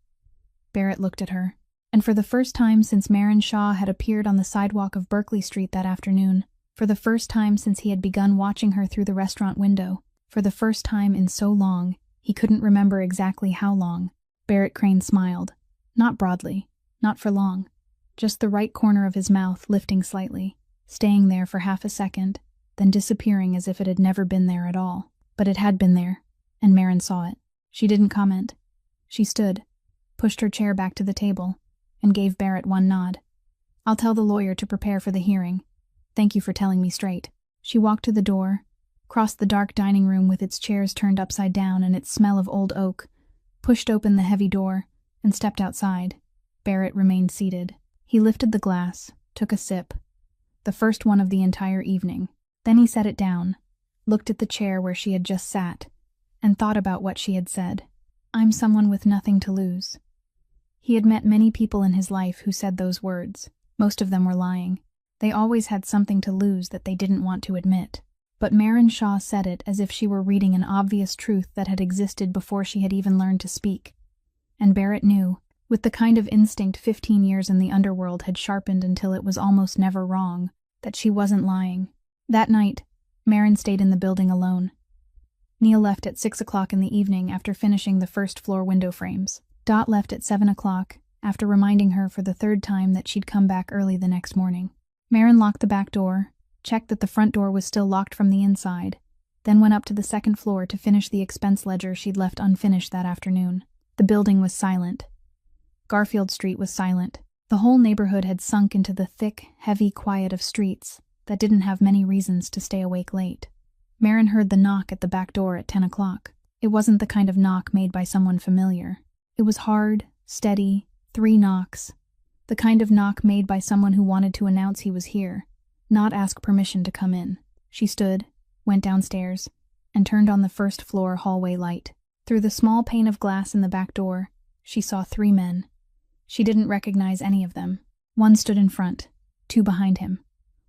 Barrett looked at her, and for the first time since Marin Shaw had appeared on the sidewalk of Berkeley Street that afternoon, for the first time since he had begun watching her through the restaurant window, for the first time in so long, he couldn't remember exactly how long, Barrett Crane smiled. Not broadly, not for long, just the right corner of his mouth lifting slightly, staying there for half a second, then disappearing as if it had never been there at all. But it had been there, and Marin saw it. She didn't comment. She stood, pushed her chair back to the table, and gave Barrett one nod. "I'll tell the lawyer to prepare for the hearing. Thank you for telling me straight." She walked to the door, crossed the dark dining room with its chairs turned upside down and its smell of old oak, pushed open the heavy door, and stepped outside. Barrett remained seated. He lifted the glass, took a sip, the first one of the entire evening. Then he set it down, looked at the chair where she had just sat, and thought about what she had said. "I'm someone with nothing to lose." He had met many people in his life who said those words. Most of them were lying. They always had something to lose that they didn't want to admit. But Marin Shaw said it as if she were reading an obvious truth that had existed before she had even learned to speak. And Barrett knew, with the kind of instinct 15 years in the underworld had sharpened until it was almost never wrong, that she wasn't lying. That night, Marin stayed in the building alone. Neil left at 6 o'clock in the evening after finishing the first-floor window frames. Dot left at 7 o'clock after reminding her for the third time that she'd come back early the next morning. Marin locked the back door, checked that the front door was still locked from the inside, then went up to the second floor to finish the expense ledger she'd left unfinished that afternoon. The building was silent. Garfield Street was silent. The whole neighborhood had sunk into the thick, heavy quiet of streets that didn't have many reasons to stay awake late. Marin heard the knock at the back door at 10 o'clock. It wasn't the kind of knock made by someone familiar. It was hard, steady, 3 knocks. The kind of knock made by someone who wanted to announce he was here, not ask permission to come in. She stood, went downstairs, and turned on the first-floor hallway light. Through the small pane of glass in the back door, she saw 3 men. She didn't recognize any of them. One stood in front, 2 behind him.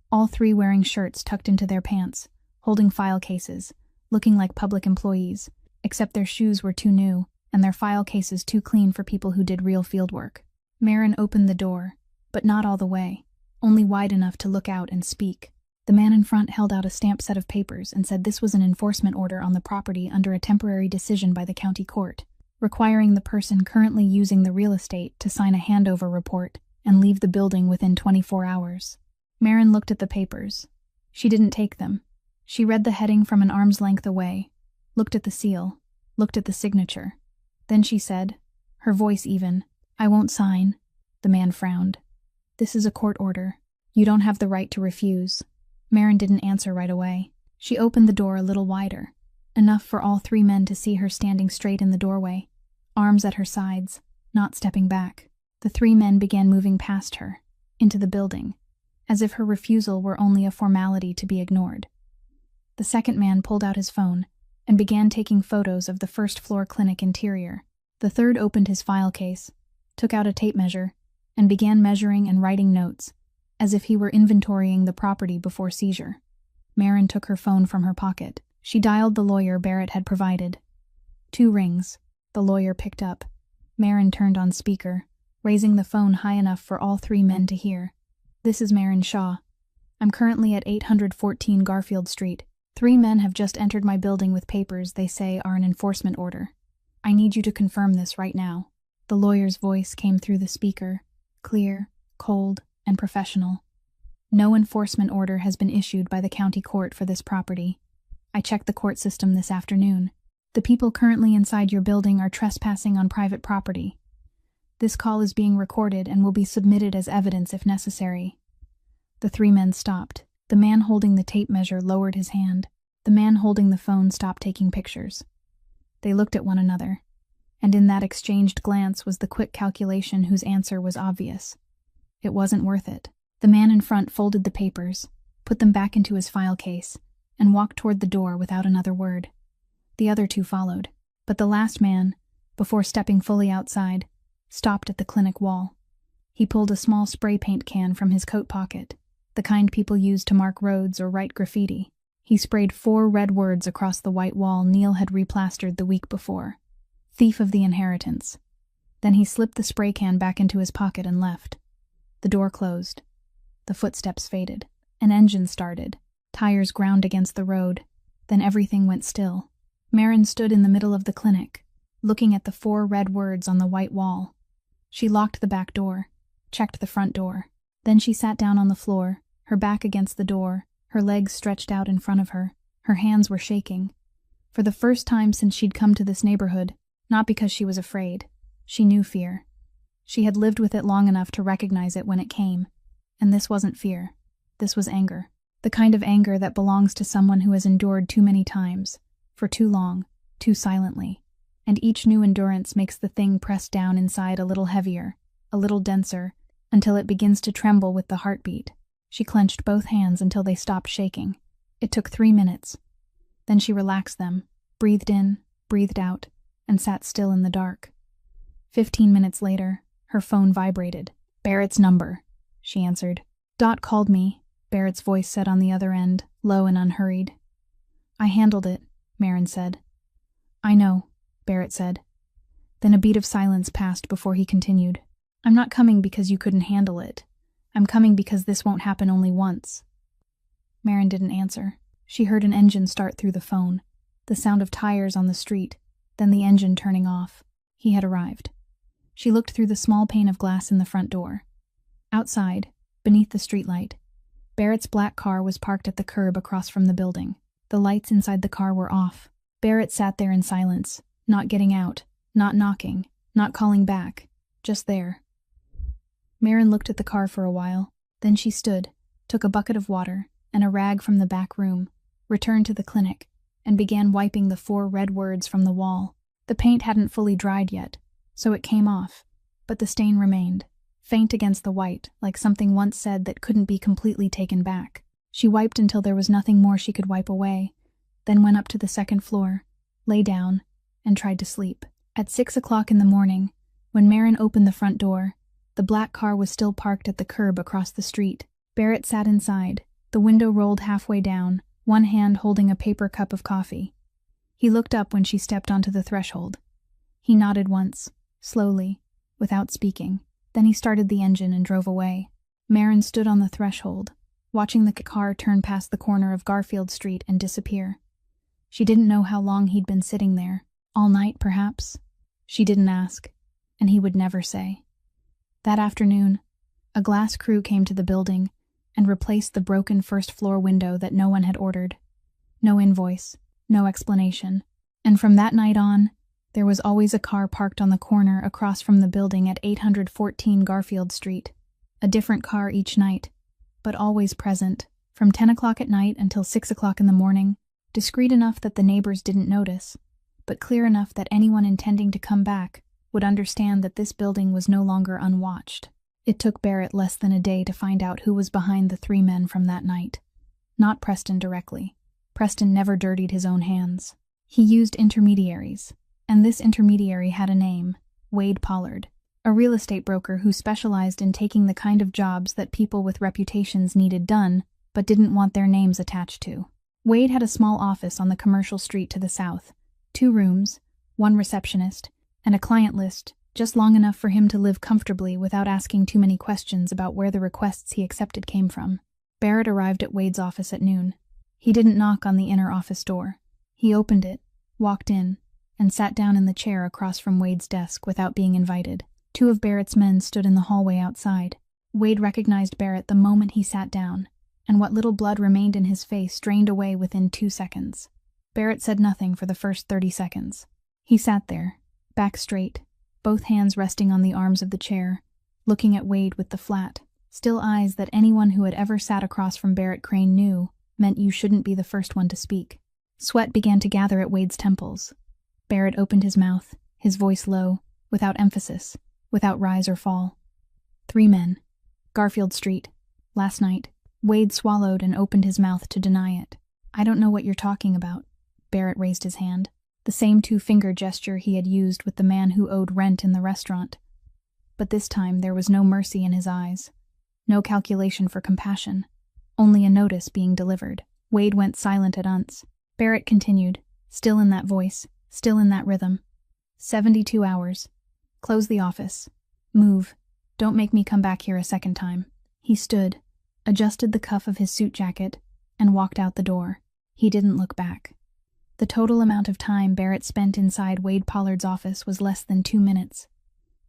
All 3 wearing shirts tucked into their pants, holding file cases, looking like public employees, except their shoes were too new and their file cases too clean for people who did real fieldwork. Marin opened the door, but not all the way, only wide enough to look out and speak. The man in front held out a stamped set of papers and said this was an enforcement order on the property under a temporary decision by the county court, requiring the person currently using the real estate to sign a handover report and leave the building within 24 hours. Marin looked at the papers. She didn't take them. She read the heading from an arm's length away, looked at the seal, looked at the signature. Then she said, her voice even, "I won't sign." The man frowned. "This is a court order. You don't have the right to refuse." Marin didn't answer right away. She opened the door a little wider, enough for all 3 men to see her standing straight in the doorway, arms at her sides, not stepping back. The 3 men began moving past her, into the building, as if her refusal were only a formality to be ignored. The second man pulled out his phone and began taking photos of the first-floor clinic interior. The third opened his file case, took out a tape measure, and began measuring and writing notes, as if he were inventorying the property before seizure. Marin took her phone from her pocket. She dialed the lawyer Barrett had provided. 2 rings. The lawyer picked up. Marin turned on speaker, raising the phone high enough for all 3 men to hear. "This is Marin Shaw. I'm currently at 814 Garfield Street. 3 men have just entered my building with papers they say are an enforcement order. I need you to confirm this right now." The lawyer's voice came through the speaker, clear, cold, and professional. "No enforcement order has been issued by the county court for this property. I checked the court system this afternoon. The people currently inside your building are trespassing on private property. This call is being recorded and will be submitted as evidence if necessary." The 3 men stopped. The man holding the tape measure lowered his hand. The man holding the phone stopped taking pictures. They looked at one another, and in that exchanged glance was the quick calculation whose answer was obvious. It wasn't worth it. The man in front folded the papers, put them back into his file case, and walked toward the door without another word. The other 2 followed, but the last man, before stepping fully outside, stopped at the clinic wall. He pulled a small spray paint can from his coat pocket, the kind people use to mark roads or write graffiti. He sprayed 4 red words across the white wall Neil had replastered the week before. "Thief of the inheritance." Then he slipped the spray can back into his pocket and left. The door closed. The footsteps faded. An engine started. Tires ground against the road. Then everything went still. Marin stood in the middle of the clinic, looking at the 4 red words on the white wall. She locked the back door, checked the front door. Then she sat down on the floor, her back against the door, her legs stretched out in front of her. Her hands were shaking. For the first time since she'd come to this neighborhood, not because she was afraid. She knew fear. She had lived with it long enough to recognize it when it came. And this wasn't fear. This was anger. The kind of anger that belongs to someone who has endured too many times, for too long, too silently. And each new endurance makes the thing press down inside a little heavier, a little denser, until it begins to tremble with the heartbeat. She clenched both hands until they stopped shaking. It took 3 minutes. Then she relaxed them, breathed in, breathed out, and sat still in the dark. 15 minutes later, her phone vibrated. "Barrett's number," she answered. "Dot called me," Barrett's voice said on the other end, low and unhurried. "I handled it," Marin said. "I know," Barrett said. Then a beat of silence passed before he continued. "I'm not coming because you couldn't handle it. I'm coming because this won't happen only once." Marin didn't answer. She heard an engine start through the phone. the sound of tires on the street, then the engine turning off. He had arrived. She looked through the small pane of glass in the front door. Outside, beneath the streetlight, Barrett's black car was parked at the curb across from the building. The lights inside the car were off. Barrett sat there in silence, not getting out, not knocking, not calling back, just there. Marin looked at the car for a while, then she stood, took a bucket of water and a rag from the back room, returned to the clinic, and began wiping the 4 red words from the wall. The paint hadn't fully dried yet, so it came off, but the stain remained, faint against the white, like something once said that couldn't be completely taken back. She wiped until there was nothing more she could wipe away, then went up to the 2nd floor, lay down, and tried to sleep. At 6 o'clock in the morning, when Marin opened the front door, the black car was still parked at the curb across the street. Barrett sat inside, the window rolled halfway down, one hand holding a paper cup of coffee. He looked up when she stepped onto the threshold. He nodded once, slowly, without speaking. Then he started the engine and drove away. Marin stood on the threshold, watching the car turn past the corner of Garfield Street and disappear. She didn't know how long he'd been sitting there. All night, perhaps? She didn't ask, and he would never say. That afternoon, a glass crew came to the building and replaced the broken first-floor window that no one had ordered. No invoice, no explanation. And from that night on, there was always a car parked on the corner across from the building at 814 Garfield Street. A different car each night, but always present, from 10 o'clock at night until 6 o'clock in the morning, discreet enough that the neighbors didn't notice, but clear enough that anyone intending to come back would understand that this building was no longer unwatched. It took Barrett less than a day to find out who was behind the 3 men from that night. Not Preston directly. Preston never dirtied his own hands. He used intermediaries, and this intermediary had a name, Wade Pollard, a real estate broker who specialized in taking the kind of jobs that people with reputations needed done, but didn't want their names attached to. Wade had a small office on the commercial street to the south, 2 rooms, 1 receptionist, and a client list, just long enough for him to live comfortably without asking too many questions about where the requests he accepted came from. Barrett arrived at Wade's office at noon. He didn't knock on the inner office door. He opened it, walked in, and sat down in the chair across from Wade's desk without being invited. 2 of Barrett's men stood in the hallway outside. Wade recognized Barrett the moment he sat down, and what little blood remained in his face drained away within 2 seconds. Barrett said nothing for the first 30 seconds. He sat there, back straight, both hands resting on the arms of the chair, looking at Wade with the flat, still eyes that anyone who had ever sat across from Barrett Crane knew meant you shouldn't be the first one to speak. Sweat began to gather at Wade's temples. Barrett opened his mouth, his voice low, without emphasis, without rise or fall. 3 men. Garfield Street. Last night. Wade swallowed and opened his mouth to deny it. I don't know what you're talking about. Barrett raised his hand. The same 2-finger gesture he had used with the man who owed rent in the restaurant. But this time there was no mercy in his eyes. No calculation for compassion. Only a notice being delivered. Wade went silent at once. Barrett continued, still in that voice, still in that rhythm. 72 hours. Close the office. Move. Don't make me come back here a second time. He stood, adjusted the cuff of his suit jacket, and walked out the door. He didn't look back. The total amount of time Barrett spent inside Wade Pollard's office was less than 2 minutes.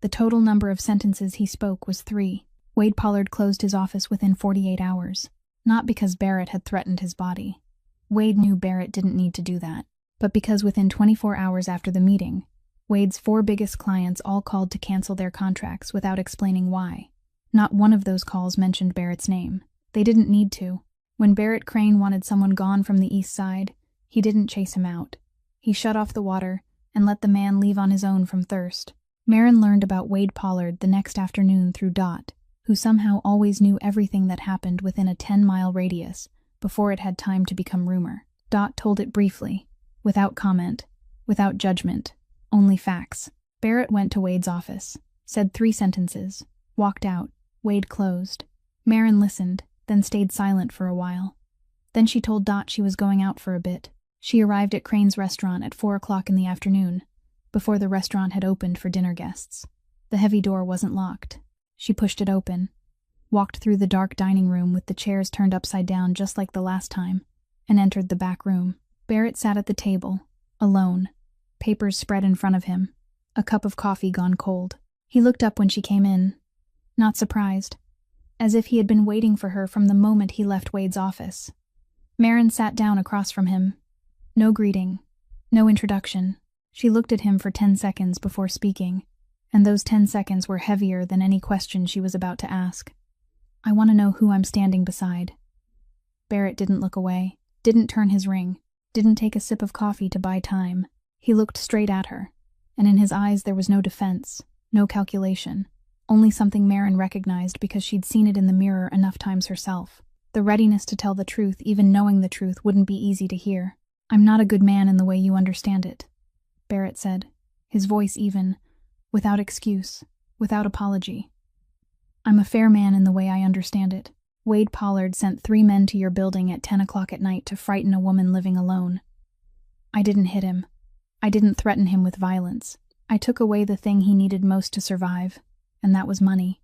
The total number of sentences he spoke was 3. Wade Pollard closed his office within 48 hours. Not because Barrett had threatened his body. Wade knew Barrett didn't need to do that. But because within 24 hours after the meeting, Wade's 4 biggest clients all called to cancel their contracts without explaining why. Not one of those calls mentioned Barrett's name. They didn't need to. When Barrett Crane wanted someone gone from the east side, he didn't chase him out. He shut off the water and let the man leave on his own from thirst. Marin learned about Wade Pollard the next afternoon through Dot, who somehow always knew everything that happened within a 10-mile radius before it had time to become rumor. Dot told it briefly, without comment, without judgment, only facts. Barrett went to Wade's office, said 3 sentences, walked out. Wade closed. Marin listened, then stayed silent for a while. Then she told Dot she was going out for a bit. She arrived at Crane's restaurant at 4 o'clock in the afternoon, before the restaurant had opened for dinner guests. The heavy door wasn't locked. She pushed it open, walked through the dark dining room with the chairs turned upside down just like the last time, and entered the back room. Barrett sat at the table, alone, papers spread in front of him, a cup of coffee gone cold. He looked up when she came in, not surprised, as if he had been waiting for her from the moment he left Wade's office. Maren sat down across from him. No greeting, no introduction. She looked at him for 10 seconds before speaking, and those 10 seconds were heavier than any question she was about to ask. I want to know who I'm standing beside. Barrett didn't look away, didn't turn his ring, didn't take a sip of coffee to buy time. He looked straight at her, and in his eyes there was no defense, no calculation, only something Maren recognized because she'd seen it in the mirror enough times herself. The readiness to tell the truth, even knowing the truth wouldn't be easy to hear. I'm not a good man in the way you understand it, Barrett said, his voice even, without excuse, without apology. I'm a fair man in the way I understand it. Wade Pollard sent 3 men to your building at 10 o'clock at night to frighten a woman living alone. I didn't hit him. I didn't threaten him with violence. I took away the thing he needed most to survive, and that was money.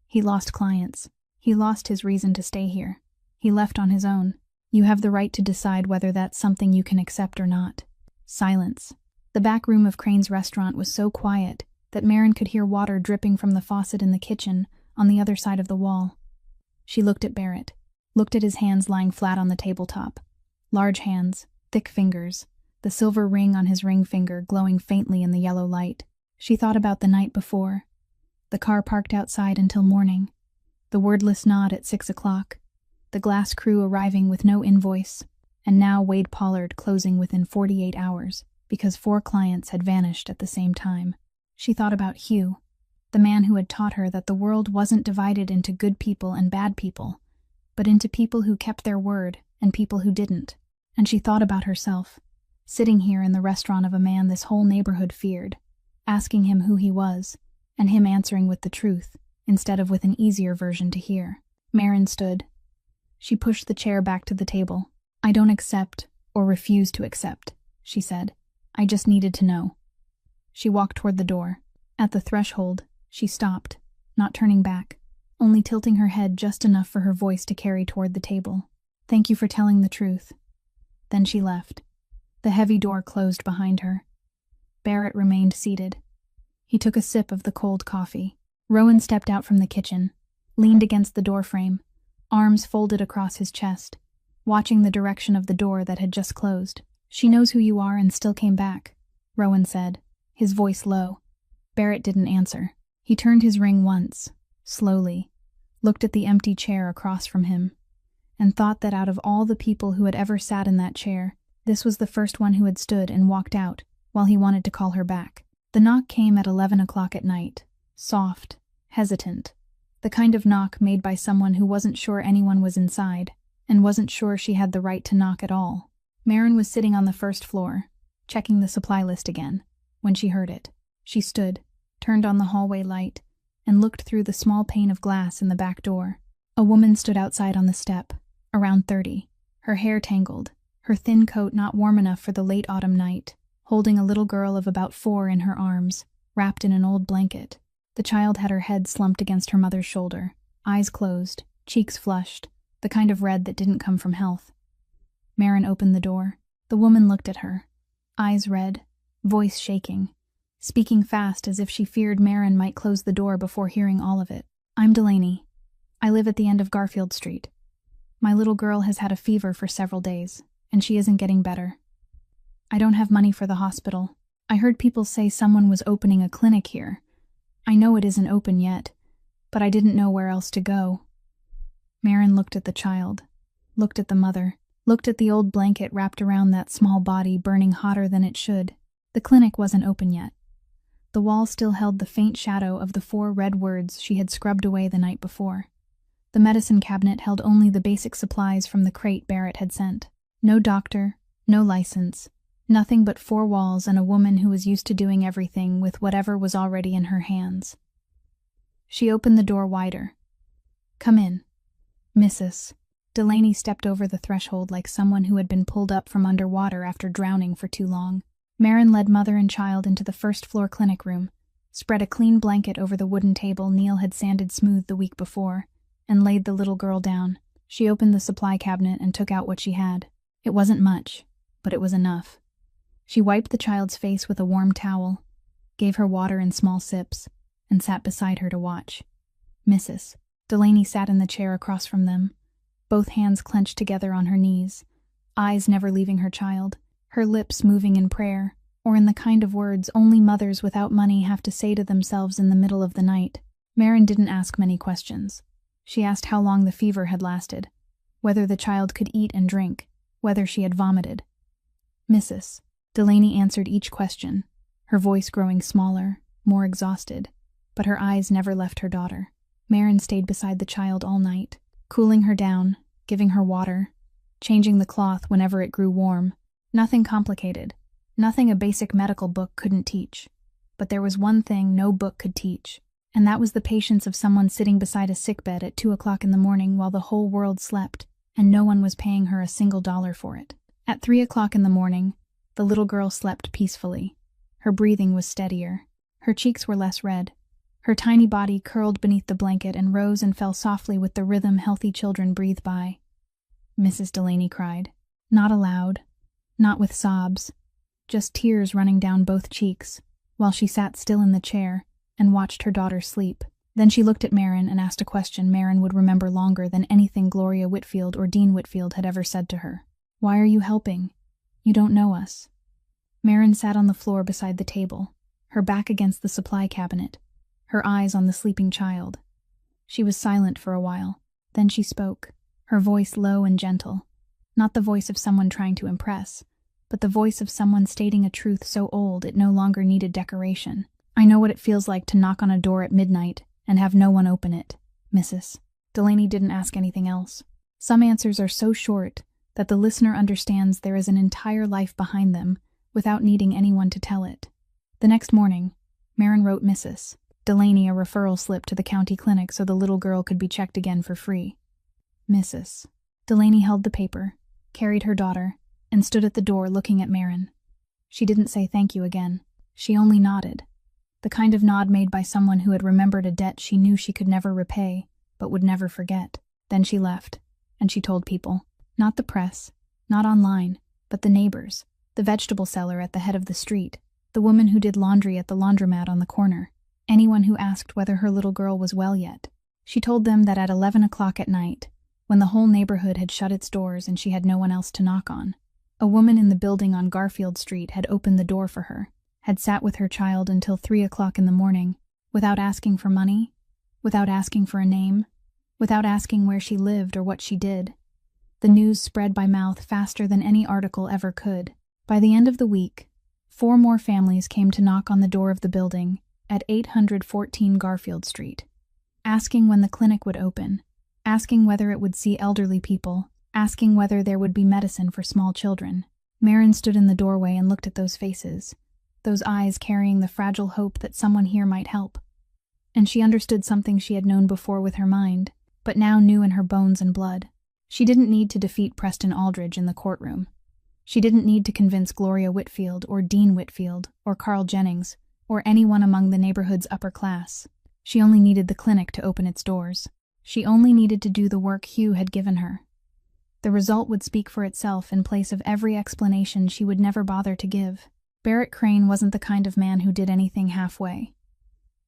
He lost clients. He lost his reason to stay here. He left on his own. You have the right to decide whether that's something you can accept or not. Silence. The back room of Crane's restaurant was so quiet that Maren could hear water dripping from the faucet in the kitchen on the other side of the wall. She looked at Barrett, looked at his hands lying flat on the tabletop. Large hands, thick fingers, the silver ring on his ring finger glowing faintly in the yellow light. She thought about the night before, the car parked outside until morning, the wordless nod at 6 o'clock, the glass crew arriving with no invoice, and now Wade Pollard closing within 48 hours because 4 clients had vanished at the same time. She thought about Hugh, the man who had taught her that the world wasn't divided into good people and bad people, but into people who kept their word and people who didn't. And she thought about herself, sitting here in the restaurant of a man this whole neighborhood feared, asking him who he was, and him answering with the truth, instead of with an easier version to hear. Maren stood. She pushed the chair back to the table. I don't accept or refuse to accept, she said. I just needed to know. She walked toward the door. At the threshold, she stopped, not turning back, only tilting her head just enough for her voice to carry toward the table. Thank you for telling the truth. Then she left. The heavy door closed behind her. Barrett remained seated. He took a sip of the cold coffee. Rowan stepped out from the kitchen, leaned against the doorframe, arms folded across his chest, watching the direction of the door that had just closed. She knows who you are and still came back, Rowan said, his voice low. Barrett didn't answer. He turned his ring once, slowly, looked at the empty chair across from him, and thought that out of all the people who had ever sat in that chair, this was the first one who had stood and walked out while he wanted to call her back. The knock came at 11 o'clock at night, soft, hesitant, the kind of knock made by someone who wasn't sure anyone was inside and wasn't sure she had the right to knock at all. Maren was sitting on the first floor, checking the supply list again, when she heard it. She stood, turned on the hallway light, and looked through the small pane of glass in the back door. A woman stood outside on the step, around 30, her hair tangled, her thin coat not warm enough for the late autumn night, holding a little girl of about 4 in her arms, wrapped in an old blanket. The child had her head slumped against her mother's shoulder, eyes closed, cheeks flushed, the kind of red that didn't come from health. Maren opened the door. The woman looked at her, eyes red, voice shaking, speaking fast as if she feared Maren might close the door before hearing all of it. I'm Delaney. I live at the end of Garfield Street. My little girl has had a fever for several days, and she isn't getting better. I don't have money for the hospital. I heard people say someone was opening a clinic here. I know it isn't open yet, but I didn't know where else to go. Maren looked at the child, looked at the mother, looked at the old blanket wrapped around that small body burning hotter than it should. The clinic wasn't open yet. The wall still held the faint shadow of the 4 red words she had scrubbed away the night before. The medicine cabinet held only the basic supplies from the crate Barrett had sent. No doctor, no license, nothing but 4 walls and a woman who was used to doing everything with whatever was already in her hands. She opened the door wider. Come in, Mrs. Delaney stepped over the threshold like someone who had been pulled up from underwater after drowning for too long. Maren led mother and child into the first-floor clinic room, spread a clean blanket over the wooden table Neil had sanded smooth the week before, and laid the little girl down. She opened the supply cabinet and took out what she had. It wasn't much, but it was enough. She wiped the child's face with a warm towel, gave her water in small sips, and sat beside her to watch. Mrs. Delaney sat in the chair across from them, both hands clenched together on her knees, eyes never leaving her child, her lips moving in prayer, or in the kind of words only mothers without money have to say to themselves in the middle of the night. Marin didn't ask many questions. She asked how long the fever had lasted, whether the child could eat and drink, whether she had vomited. Mrs. Delaney answered each question, her voice growing smaller, more exhausted, but her eyes never left her daughter. Marin stayed beside the child all night, cooling her down, giving her water, changing the cloth whenever it grew warm. Nothing complicated, nothing a basic medical book couldn't teach. But there was one thing no book could teach, and that was the patience of someone sitting beside a sickbed at 2 o'clock in the morning while the whole world slept, and no one was paying her a single dollar for it. At 3 o'clock in the morning, the little girl slept peacefully. Her breathing was steadier. Her cheeks were less red. Her tiny body curled beneath the blanket and rose and fell softly with the rhythm healthy children breathe by. Mrs. Delaney cried. Not aloud, not with sobs, just tears running down both cheeks, while she sat still in the chair and watched her daughter sleep. Then she looked at Marin and asked a question Marin would remember longer than anything Gloria Whitfield or Dean Whitfield had ever said to her. Why are you helping? You don't know us. Marin sat on the floor beside the table, her back against the supply cabinet, her eyes on the sleeping child. She was silent for a while. Then she spoke, her voice low and gentle, not the voice of someone trying to impress, but the voice of someone stating a truth so old it no longer needed decoration. I know what it feels like to knock on a door at midnight and have no one open it, Mrs. Delaney didn't ask anything else. Some answers are so short that the listener understands there is an entire life behind them without needing anyone to tell it. The next morning, Marin wrote Mrs. Delaney a referral slip to the county clinic so the little girl could be checked again for free. Mrs. Delaney held the paper, carried her daughter, and stood at the door looking at Marin. She didn't say thank you again. She only nodded, the kind of nod made by someone who had remembered a debt she knew she could never repay, but would never forget. Then she left, and she told people, not the press, not online, but the neighbors, the vegetable seller at the head of the street, the woman who did laundry at the laundromat on the corner, anyone who asked whether her little girl was well yet. She told them that at 11 o'clock at night, when the whole neighborhood had shut its doors and she had no one else to knock on, a woman in the building on Garfield Street had opened the door for her, had sat with her child until 3 o'clock in the morning, without asking for money, without asking for a name, without asking where she lived or what she did. The news spread by mouth faster than any article ever could. By the end of the week, 4 more families came to knock on the door of the building at 814 Garfield Street, asking when the clinic would open, asking whether it would see elderly people, asking whether there would be medicine for small children. Marin stood in the doorway and looked at those faces, those eyes carrying the fragile hope that someone here might help. And she understood something she had known before with her mind, but now knew in her bones and blood. She didn't need to defeat Preston Aldridge in the courtroom. She didn't need to convince Gloria Whitfield or Dean Whitfield or Carl Jennings or anyone among the neighborhood's upper class. She only needed the clinic to open its doors. She only needed to do the work Hugh had given her. The result would speak for itself in place of every explanation she would never bother to give. Barrett Crane wasn't the kind of man who did anything halfway.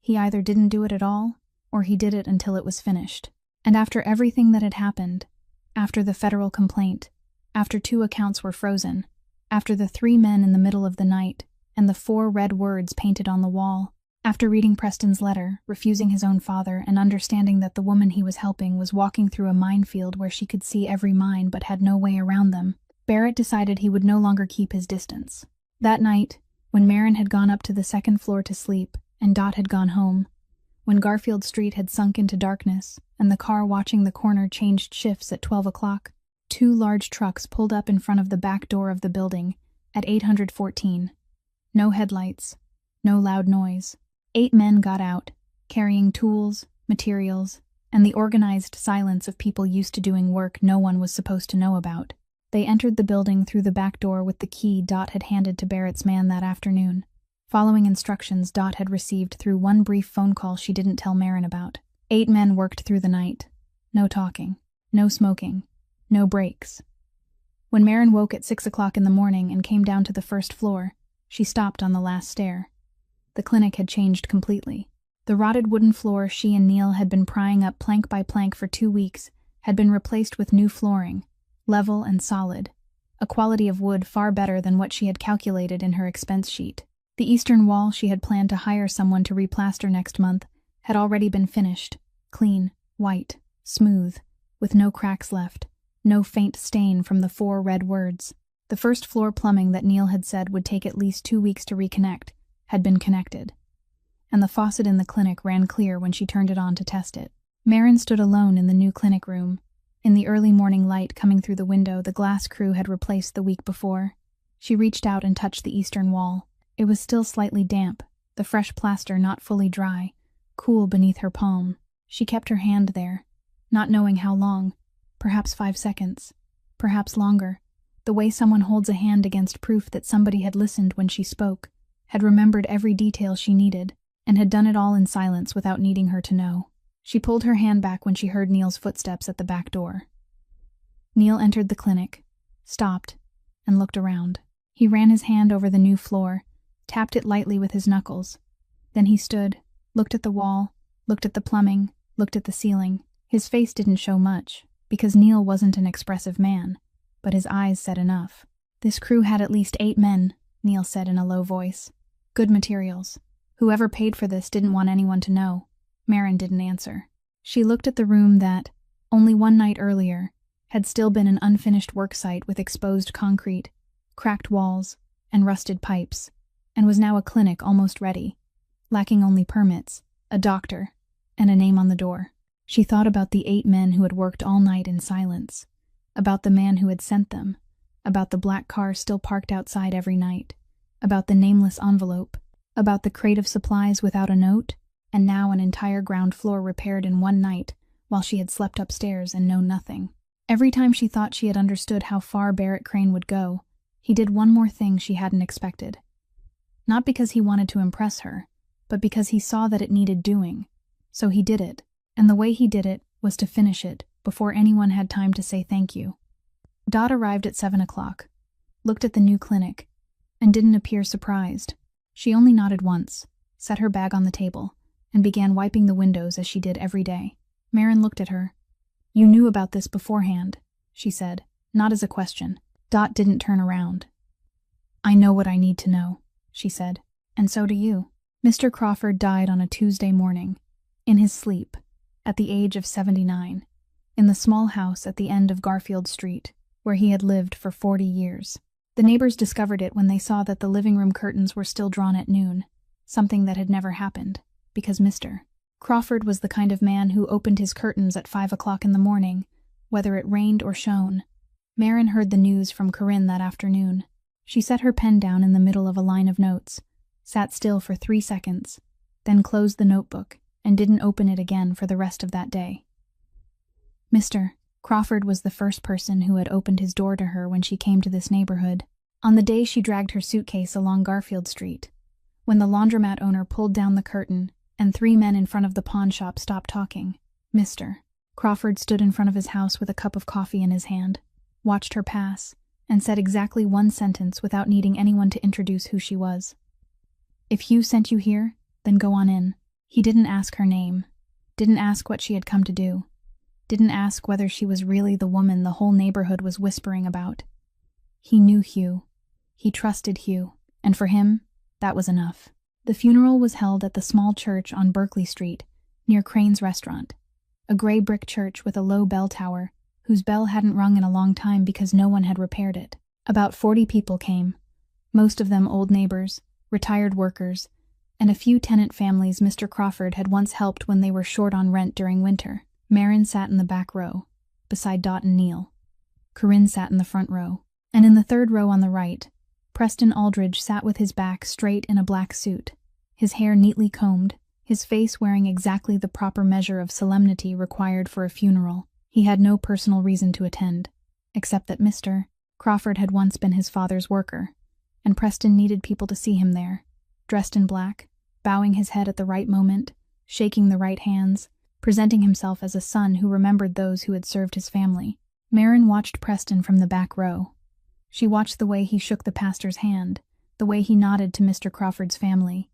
He either didn't do it at all, or he did it until it was finished. And after everything that had happened, after the federal complaint, after 2 accounts were frozen, after the 3 men in the middle of the night, and the 4 red words painted on the wall, after reading Preston's letter, refusing his own father, and understanding that the woman he was helping was walking through a minefield where she could see every mine but had no way around them, Barrett decided he would no longer keep his distance. That night, when Marin had gone up to the 2nd floor to sleep, and Dot had gone home, when Garfield Street had sunk into darkness, and the car watching the corner changed shifts at 12 o'clock, 2 large trucks pulled up in front of the back door of the building at 814. No headlights, no loud noise. 8 men got out, carrying tools, materials, and the organized silence of people used to doing work no one was supposed to know about. They entered the building through the back door with the key Dot had handed to Barrett's man that afternoon, following instructions Dot had received through one brief phone call she didn't tell Marin about. 8 men worked through the night. No talking, no smoking, no breaks. When Marin woke at 6 o'clock in the morning and came down to the first floor, she stopped on the last stair. The clinic had changed completely. The rotted wooden floor she and Neil had been prying up plank by plank for 2 weeks had been replaced with new flooring, level and solid, a quality of wood far better than what she had calculated in her expense sheet. The eastern wall she had planned to hire someone to replaster next month had already been finished, clean, white, smooth, with no cracks left, no faint stain from the 4 red words. The first floor plumbing that Neil had said would take at least 2 weeks to reconnect had been connected, and the faucet in the clinic ran clear when she turned it on to test it. Marin stood alone in the new clinic room. In the early morning light coming through the window the glass crew had replaced the week before. She reached out and touched the eastern wall. It was still slightly damp, the fresh plaster not fully dry, cool beneath her palm. She kept her hand there, not knowing how long, perhaps 5 seconds, perhaps longer, the way someone holds a hand against proof that somebody had listened when she spoke, had remembered every detail she needed, and had done it all in silence without needing her to know. She pulled her hand back when she heard Neil's footsteps at the back door. Neil entered the clinic, stopped, and looked around. He ran his hand over the new floor, tapped it lightly with his knuckles. Then he stood, looked at the wall, looked at the plumbing, looked at the ceiling. His face didn't show much, because Neil wasn't an expressive man, but his eyes said enough. This crew had at least 8 men, Neil said in a low voice. Good materials. Whoever paid for this didn't want anyone to know. Marin didn't answer. She looked at the room that, only one night earlier, had still been an unfinished worksite with exposed concrete, cracked walls, and rusted pipes, and was now a clinic almost ready, lacking only permits, a doctor, and a name on the door. She thought about the 8 men who had worked all night in silence, about the man who had sent them, about the black car still parked outside every night, about the nameless envelope, about the crate of supplies without a note, and now an entire ground floor repaired in one night, while she had slept upstairs and known nothing. Every time she thought she had understood how far Barrett Crane would go, he did one more thing she hadn't expected. Not because he wanted to impress her, but because he saw that it needed doing. So he did it, and the way he did it was to finish it before anyone had time to say thank you. Dot arrived at 7 o'clock, looked at the new clinic, and didn't appear surprised. She only nodded once, set her bag on the table, and began wiping the windows as she did every day. Marin looked at her. You knew about this beforehand, she said, not as a question. Dot didn't turn around. I know what I need to know, she said, and so do you. Mr. Crawford died on a Tuesday morning, in his sleep, at the age of 79, in the small house at the end of Garfield Street, where he had lived for 40 years. The neighbors discovered it when they saw that the living room curtains were still drawn at noon, something that had never happened, because Mr. Crawford was the kind of man who opened his curtains at 5 o'clock in the morning, whether it rained or shone. Marin heard the news from Corinne that afternoon. She set her pen down in the middle of a line of notes, sat still for 3 seconds, then closed the notebook and didn't open it again for the rest of that day. Mr. Crawford was the first person who had opened his door to her when she came to this neighborhood, on the day she dragged her suitcase along Garfield Street, when the laundromat owner pulled down the curtain and 3 men in front of the pawn shop stopped talking. Mr. Crawford stood in front of his house with a cup of coffee in his hand, watched her pass, and said exactly one sentence without needing anyone to introduce who she was. If Hugh sent you here, then go on in. He didn't ask her name, didn't ask what she had come to do, didn't ask whether she was really the woman the whole neighborhood was whispering about. He knew Hugh. He trusted Hugh, and for him, that was enough. The funeral was held at the small church on Berkeley Street, near Crane's restaurant, a gray brick church with a low bell tower, whose bell hadn't rung in a long time because no one had repaired it. About 40 people came, most of them old neighbors, retired workers, and a few tenant families Mr. Crawford had once helped when they were short on rent during winter. Marin sat in the back row, beside Dot and Neil. Corinne sat in the front row, and in the third row on the right, Preston Aldridge sat with his back straight in a black suit, his hair neatly combed, his face wearing exactly the proper measure of solemnity required for a funeral. He had no personal reason to attend, except that Mr. Crawford had once been his father's worker, and Preston needed people to see him there, dressed in black, bowing his head at the right moment, shaking the right hands, presenting himself as a son who remembered those who had served his family. Marin watched Preston from the back row, She watched the way he shook the pastor's hand, the way he nodded to Mr. Crawford's family,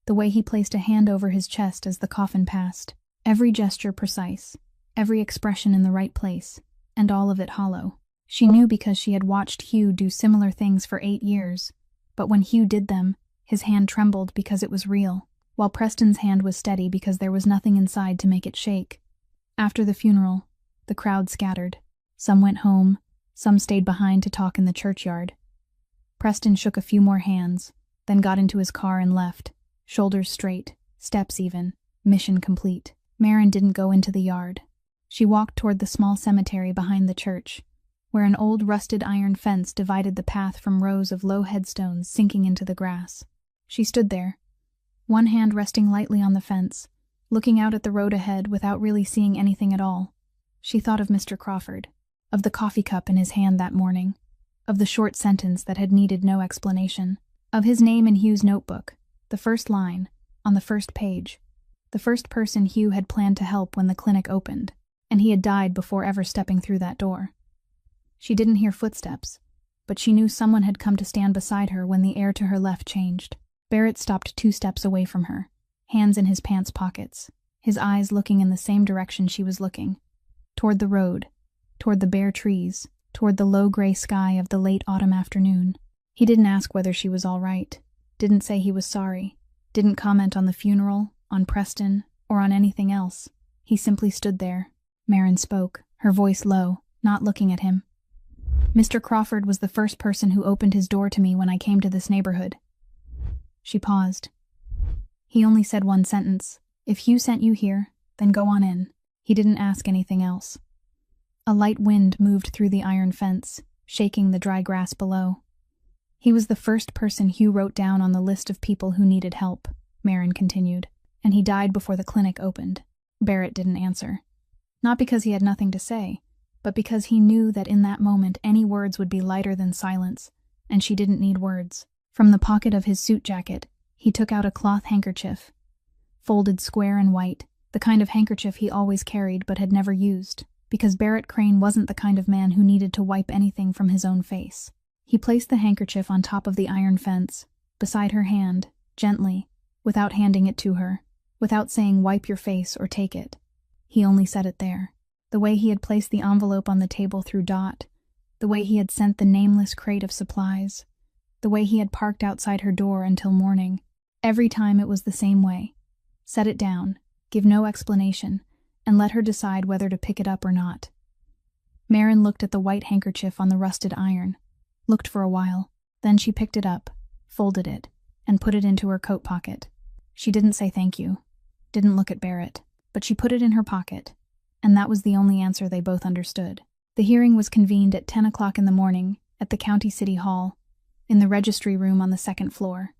the way he placed a hand over his chest as the coffin passed. Every gesture precise, every expression in the right place, and all of it hollow. She knew because she had watched Hugh do similar things for 8 years, but when Hugh did them, his hand trembled because it was real, while Preston's hand was steady because there was nothing inside to make it shake. After the funeral, the crowd scattered. Some went home, some stayed behind to talk in the churchyard. Preston shook a few more hands, then got into his car and left, shoulders straight, steps even, mission complete. Maren didn't go into the yard. She walked toward the small cemetery behind the church, where an old rusted iron fence divided the path from rows of low headstones sinking into the grass. She stood there, one hand resting lightly on the fence, looking out at the road ahead without really seeing anything at all. She thought of Mr. Crawford, of the coffee cup in his hand that morning, of the short sentence that had needed no explanation, of his name in Hugh's notebook, the first line, on the first page. The first person Hugh had planned to help when the clinic opened, and he had died before ever stepping through that door. She didn't hear footsteps, but she knew someone had come to stand beside her when the air to her left changed. Barrett stopped 2 steps away from her, hands in his pants pockets, his eyes looking in the same direction she was looking, toward the road, toward the bare trees, toward the low gray sky of the late autumn afternoon. He didn't ask whether she was all right, didn't say he was sorry, didn't comment on the funeral, on Preston, or on anything else. He simply stood there. Maren spoke, her voice low, not looking at him. Mr. Crawford was the first person who opened his door to me when I came to this neighborhood. She paused. He only said one sentence. If Hugh sent you here, then go on in. He didn't ask anything else. A light wind moved through the iron fence, shaking the dry grass below. He was the first person Hugh wrote down on the list of people who needed help, Maren continued, and he died before the clinic opened. Barrett didn't answer. Not because he had nothing to say, but because he knew that in that moment any words would be lighter than silence, and she didn't need words. From the pocket of his suit jacket, he took out a cloth handkerchief, folded square and white, the kind of handkerchief he always carried but had never used, because Barrett Crane wasn't the kind of man who needed to wipe anything from his own face. He placed the handkerchief on top of the iron fence, beside her hand, gently, without handing it to her, without saying wipe your face or take it. He only set it there. The way he had placed the envelope on the table through Dot, the way he had sent the nameless crate of supplies, the way he had parked outside her door until morning. Every time it was the same way. Set it down, give no explanation, and let her decide whether to pick it up or not. Maren looked at the white handkerchief on the rusted iron, looked for a while, then she picked it up, folded it, and put it into her coat pocket. She didn't say thank you, didn't look at Barrett, but she put it in her pocket, and that was the only answer they both understood. The hearing was convened at 10 o'clock in the morning at the County City Hall, in the registry room on the 2nd floor.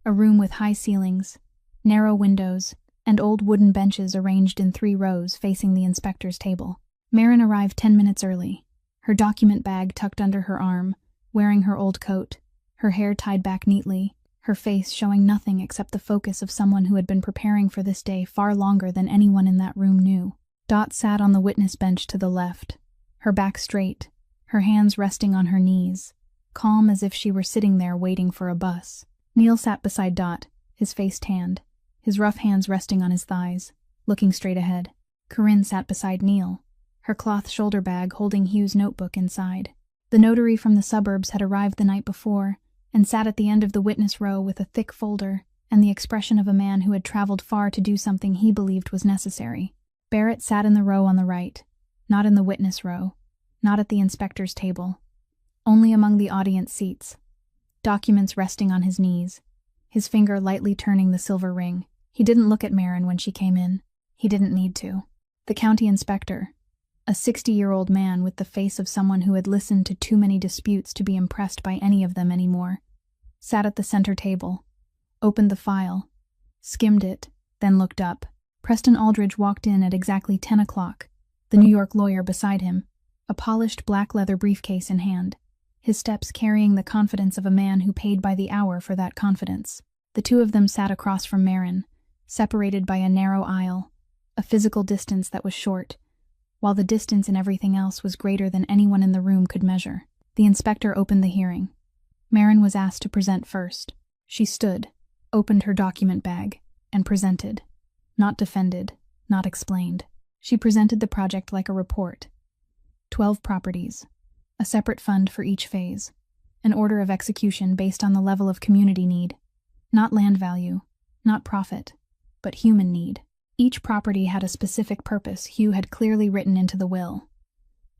A room with high ceilings, narrow windows, and old wooden benches arranged in 3 rows facing the inspector's table. Maren arrived 10 minutes early, her document bag tucked under her arm, wearing her old coat, her hair tied back neatly, her face showing nothing except the focus of someone who had been preparing for this day far longer than anyone in that room knew. Dot sat on the witness bench to the left, her back straight, her hands resting on her knees, calm as if she were sitting there waiting for a bus. Neil sat beside Dot, his face tanned, his rough hands resting on his thighs, looking straight ahead. Corinne sat beside Neil, her cloth shoulder bag holding Hugh's notebook inside. The notary from the suburbs had arrived the night before, and sat at the end of the witness row with a thick folder and the expression of a man who had traveled far to do something he believed was necessary. Barrett sat in the row on the right, not in the witness row, not at the inspector's table, only among the audience seats, documents resting on his knees, his finger lightly turning the silver ring. He didn't look at Maren when she came in. He didn't need to. The county inspector, a 60-year-old man with the face of someone who had listened to too many disputes to be impressed by any of them anymore, sat at the center table, opened the file, skimmed it, then looked up. Preston Aldridge walked in at exactly 10 o'clock, the New York lawyer beside him, a polished black leather briefcase in hand, his steps carrying the confidence of a man who paid by the hour for that confidence. The two of them sat across from Maren, separated by a narrow aisle, a physical distance that was short, while the distance in everything else was greater than anyone in the room could measure. The inspector opened the hearing. Marin was asked to present first. She stood, opened her document bag, and presented. Not defended, not explained. She presented the project like a report. 12 properties, a separate fund for each phase, an order of execution based on the level of community need. Not land value, not profit, but human need. Each property had a specific purpose Hugh had clearly written into the will.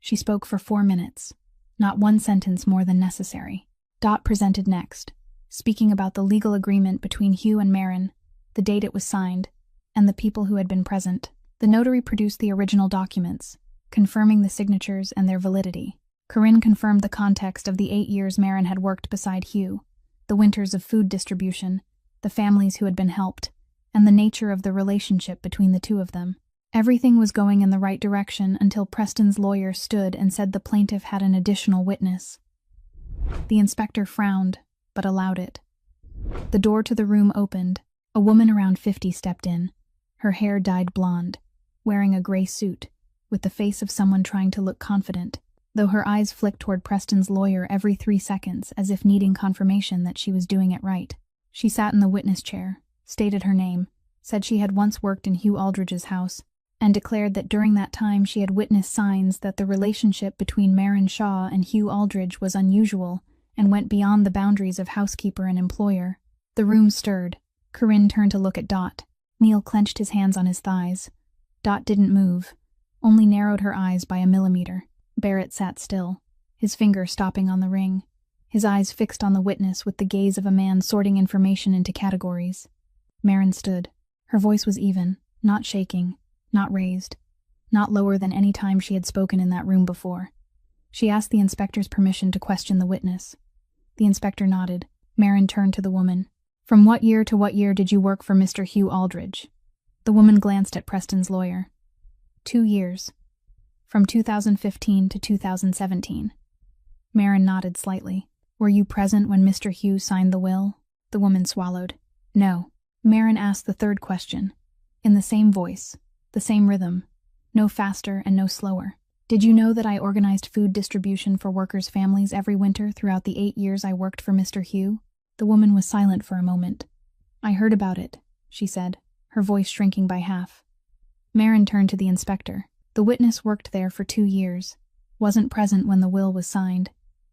She spoke for 4 minutes, not one sentence more than necessary. Dot presented next, speaking about the legal agreement between Hugh and Marin, the date it was signed, and the people who had been present. The notary produced the original documents, confirming the signatures and their validity. Corinne confirmed the context of the 8 years Marin had worked beside Hugh, the winters of food distribution, the families who had been helped, and the nature of the relationship between the two of them. Everything was going in the right direction until Preston's lawyer stood and said the plaintiff had an additional witness. The inspector frowned, but allowed it. The door to the room opened. A woman around 50 stepped in, her hair dyed blonde, wearing a gray suit, with the face of someone trying to look confident, though her eyes flicked toward Preston's lawyer every 3 seconds as if needing confirmation that she was doing it right. She sat in the witness chair, stated her name, said she had once worked in Hugh Aldridge's house, and declared that during that time she had witnessed signs that the relationship between Marin Shaw and Hugh Aldridge was unusual and went beyond the boundaries of housekeeper and employer. The room stirred. Corinne turned to look at Dot. Neil clenched his hands on his thighs. Dot didn't move, only narrowed her eyes by a millimeter. Barrett sat still, his finger stopping on the ring, his eyes fixed on the witness with the gaze of a man sorting information into categories. Marin stood. Her voice was even, not shaking, not raised, not lower than any time she had spoken in that room before. She asked the inspector's permission to question the witness. The inspector nodded. Marin turned to the woman. "From what year to what year did you work for Mr. Hugh Aldridge?" The woman glanced at Preston's lawyer. 2 years. From 2015 to 2017. Marin nodded slightly. "Were you present when Mr. Hugh signed the will?" The woman swallowed. "No." Marin asked the third question, in the same voice, the same rhythm, no faster and no slower. "Did you know that I organized food distribution for workers' families every winter throughout the 8 years I worked for Mr. Hugh?" The woman was silent for a moment. "I heard about it," she said, her voice shrinking by half. Marin turned to the inspector. "The witness worked there for 2 years, wasn't present when the will was signed,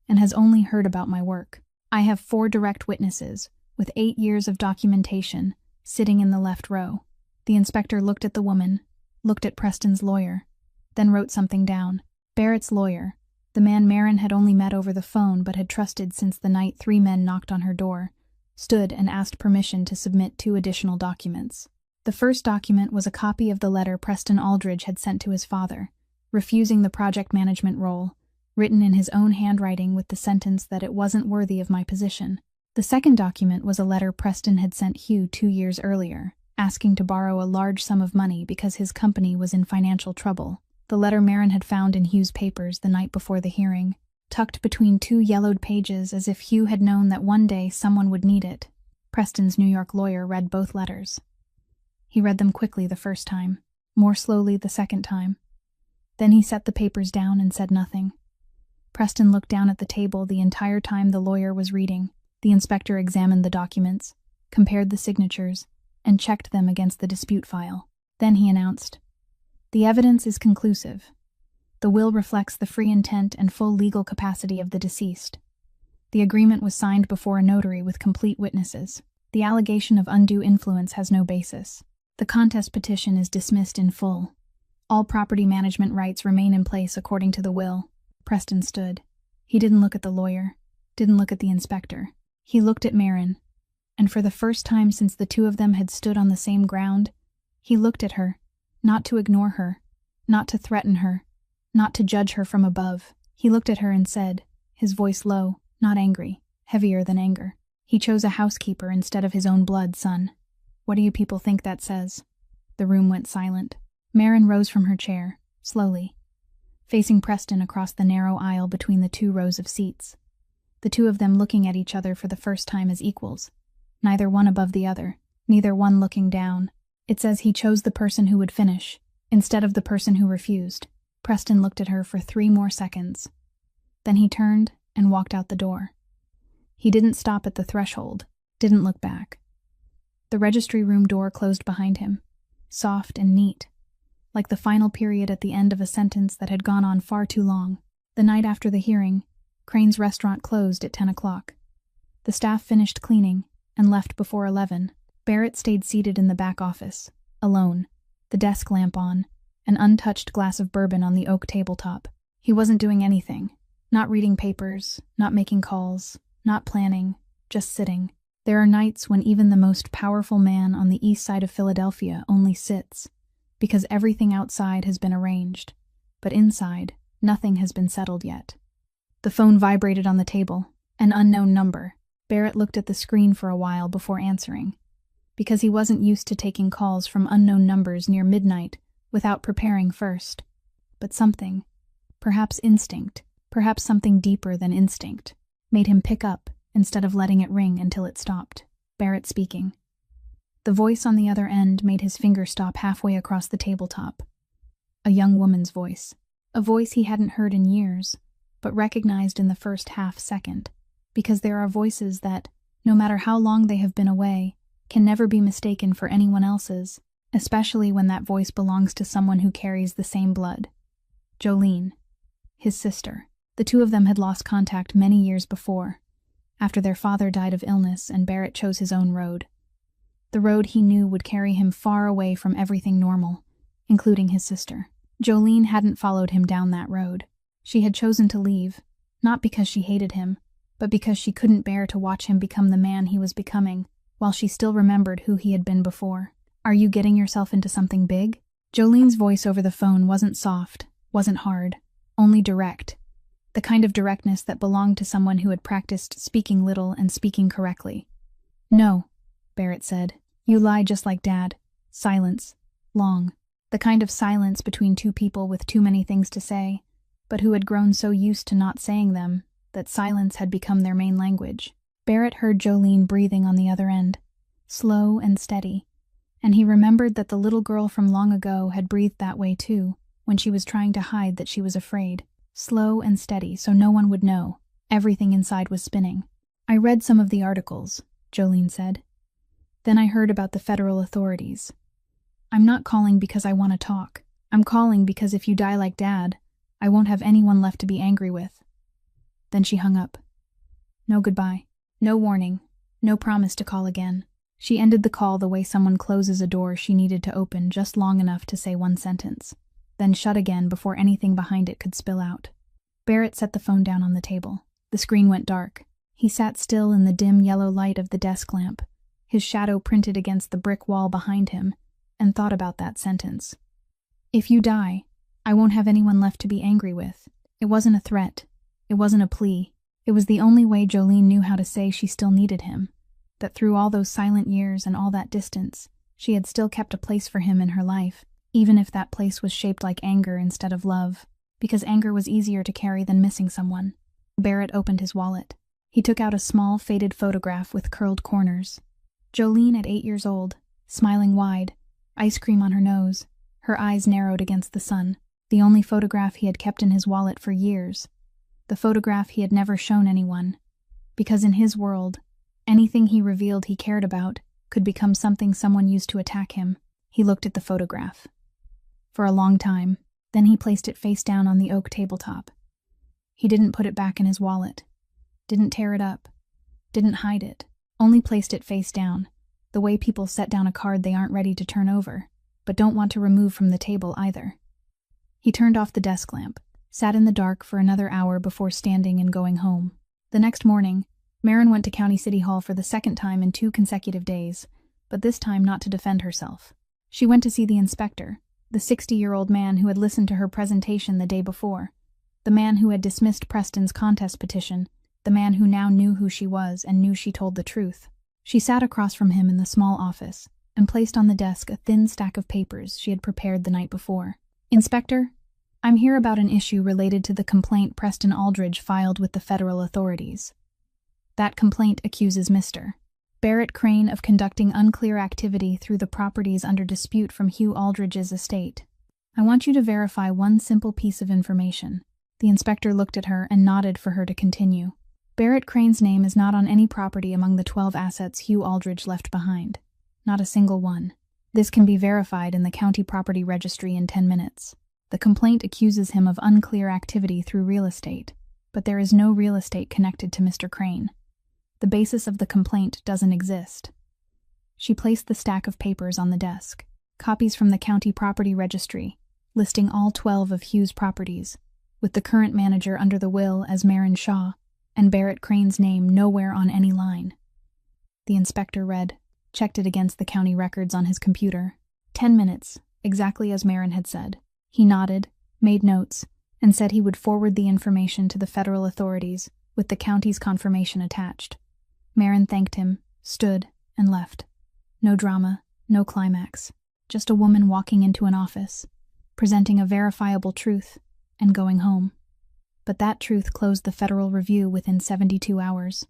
and has only heard about my work. I have 4 direct witnesses, with 8 years of documentation, sitting in the left row." The inspector looked at the woman, looked at Preston's lawyer, then wrote something down. Barrett's lawyer, the man Marin had only met over the phone but had trusted since the night 3 men knocked on her door, stood and asked permission to submit 2 additional documents. The first document was a copy of the letter Preston Aldridge had sent to his father, refusing the project management role, written in his own handwriting with the sentence that it wasn't worthy of my position. The second document was a letter Preston had sent Hugh 2 years earlier, asking to borrow a large sum of money because his company was in financial trouble. The letter Marin had found in Hugh's papers the night before the hearing, tucked between 2 yellowed pages as if Hugh had known that one day someone would need it. Preston's New York lawyer read both letters. He read them quickly the first time, more slowly the second time. Then he set the papers down and said nothing. Preston looked down at the table the entire time the lawyer was reading. The inspector examined the documents, compared the signatures, and checked them against the dispute file. Then he announced, "The evidence is conclusive. The will reflects the free intent and full legal capacity of the deceased. The agreement was signed before a notary with complete witnesses. The allegation of undue influence has no basis. The contest petition is dismissed in full. All property management rights remain in place according to the will." Preston stood. He didn't look at the lawyer, didn't look at the inspector. He looked at Marin, and for the first time since the 2 of them had stood on the same ground, he looked at her, not to ignore her, not to threaten her, not to judge her from above. He looked at her and said, his voice low, not angry, heavier than anger, "He chose a housekeeper instead of his own blood, son. What do you people think that says?" The room went silent. Marin rose from her chair, slowly, facing Preston across the narrow aisle between the 2 rows of seats. The 2 of them looking at each other for the first time as equals, neither one above the other, neither one looking down. "It says he chose the person who would finish, instead of the person who refused." Preston looked at her for 3 more seconds. Then he turned and walked out the door. He didn't stop at the threshold, didn't look back. The registry room door closed behind him, soft and neat, like the final period at the end of a sentence that had gone on far too long. The night after the hearing, Crane's restaurant closed at 10 o'clock. The staff finished cleaning and left before 11. Barrett stayed seated in the back office, alone, the desk lamp on, an untouched glass of bourbon on the oak tabletop. He wasn't doing anything, not reading papers, not making calls, not planning, just sitting. There are nights when even the most powerful man on the east side of Philadelphia only sits, because everything outside has been arranged, but inside, nothing has been settled yet. The phone vibrated on the table, an unknown number. Barrett looked at the screen for a while before answering, because he wasn't used to taking calls from unknown numbers near midnight without preparing first. But something, perhaps instinct, perhaps something deeper than instinct, made him pick up instead of letting it ring until it stopped. Barrett speaking. The voice on the other end made his finger stop halfway across the tabletop. A young woman's voice. A voice he hadn't heard in years, but recognized in the first half second, because there are voices that, no matter how long they have been away, can never be mistaken for anyone else's, especially when that voice belongs to someone who carries the same blood. Jolene, his sister. The two of them had lost contact many years before, after their father died of illness and Barrett chose his own road. The road he knew would carry him far away from everything normal, including his sister. Jolene hadn't followed him down that road. She had chosen to leave, not because she hated him, but because she couldn't bear to watch him become the man he was becoming, while she still remembered who he had been before. Are you getting yourself into something big? Jolene's voice over the phone wasn't soft, wasn't hard, only direct. The kind of directness that belonged to someone who had practiced speaking little and speaking correctly. No, Barrett said. You lie just like Dad. Silence. Long. The kind of silence between two people with too many things to say, but who had grown so used to not saying them that silence had become their main language. Barrett heard Jolene breathing on the other end, slow and steady, and he remembered that the little girl from long ago had breathed that way too, when she was trying to hide that she was afraid. Slow and steady, so no one would know. Everything inside was spinning. I read some of the articles, Jolene said. Then I heard about the federal authorities. I'm not calling because I want to talk. I'm calling because if you die like Dad, I won't have anyone left to be angry with. Then she hung up. No goodbye. No warning. No promise to call again. She ended the call the way someone closes a door she needed to open just long enough to say one sentence, then shut again before anything behind it could spill out. Barrett set the phone down on the table. The screen went dark. He sat still in the dim yellow light of the desk lamp, his shadow printed against the brick wall behind him, and thought about that sentence. If you die, I won't have anyone left to be angry with. It wasn't a threat. It wasn't a plea. It was the only way Jolene knew how to say she still needed him, that through all those silent years and all that distance, she had still kept a place for him in her life, even if that place was shaped like anger instead of love, because anger was easier to carry than missing someone. Barrett opened his wallet. He took out a small, faded photograph with curled corners. Jolene at 8 years old, smiling wide, ice cream on her nose, her eyes narrowed against the sun. The only photograph he had kept in his wallet for years. The photograph he had never shown anyone, because in his world, anything he revealed he cared about could become something someone used to attack him. He looked at the photograph. For a long time, then he placed it face down on the oak tabletop. He didn't put it back in his wallet, didn't tear it up, didn't hide it, only placed it face down, the way people set down a card they aren't ready to turn over, but don't want to remove from the table either. He turned off the desk lamp, sat in the dark for another hour before standing and going home. The next morning, Marin went to County City Hall for the second time in 2 consecutive days, but this time not to defend herself. She went to see the inspector, the 60-year-old man who had listened to her presentation the day before, the man who had dismissed Preston's contest petition, the man who now knew who she was and knew she told the truth. She sat across from him in the small office and placed on the desk a thin stack of papers she had prepared the night before. Inspector, I'm here about an issue related to the complaint Preston Aldridge filed with the federal authorities. That complaint accuses Mr. Barrett Crane of conducting unclear activity through the properties under dispute from Hugh Aldridge's estate. I want you to verify one simple piece of information. The inspector looked at her and nodded for her to continue. Barrett Crane's name is not on any property among the 12 assets Hugh Aldridge left behind. Not a single one. This can be verified in the county property registry in 10 minutes. The complaint accuses him of unclear activity through real estate, but there is no real estate connected to Mr. Crane. The basis of the complaint doesn't exist. She placed the stack of papers on the desk. Copies from the county property registry, listing all 12 of Hugh's properties, with the current manager under the will as Marin Shaw, and Barrett Crane's name nowhere on any line. The inspector read, checked it against the county records on his computer. 10 minutes, exactly as Marin had said. He nodded, made notes, and said he would forward the information to the federal authorities, with the county's confirmation attached. Marin thanked him, stood, and left. No drama, no climax. Just a woman walking into an office, presenting a verifiable truth, and going home. But that truth closed the federal review within 72 hours.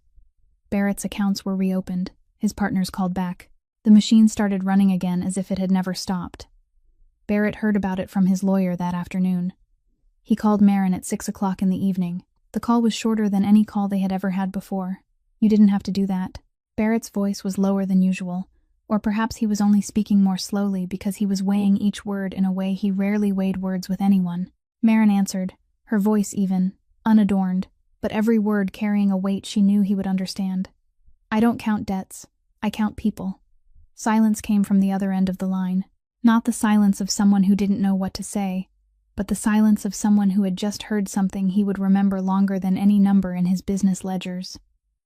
Barrett's accounts were reopened. His partners called back. The machine started running again as if it had never stopped. Barrett heard about it from his lawyer that afternoon. He called Marin at 6 o'clock in the evening. The call was shorter than any call they had ever had before. You didn't have to do that. Barrett's voice was lower than usual, or perhaps he was only speaking more slowly because he was weighing each word in a way he rarely weighed words with anyone. Marin answered, her voice even, unadorned, but every word carrying a weight she knew he would understand. I don't count debts. I count people. Silence came from the other end of the line. Not the silence of someone who didn't know what to say, but the silence of someone who had just heard something he would remember longer than any number in his business ledgers.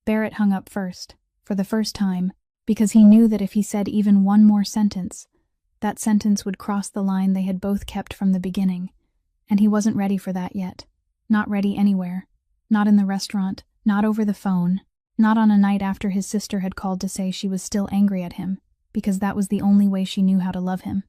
Barrett hung up first, for the first time, because he knew that if he said even one more sentence, that sentence would cross the line they had both kept from the beginning, and he wasn't ready for that yet. Not ready anywhere. Not in the restaurant, not over the phone, not on a night after his sister had called to say she was still angry at him, because that was the only way she knew how to love him.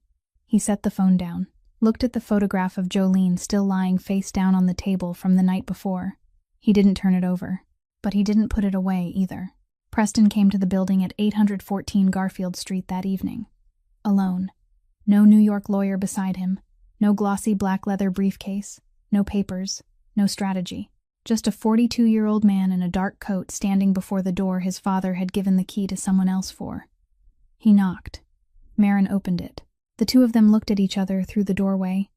He set the phone down, looked at the photograph of Jolene still lying face down on the table from the night before. He didn't turn it over, but he didn't put it away either. Preston came to the building at 814 Garfield Street that evening. Alone. No New York lawyer beside him, no glossy black leather briefcase, no papers, no strategy. Just a 42-year-old man in a dark coat standing before the door his father had given the key to someone else for. He knocked. Marin opened it. The two of them looked at each other through the doorway,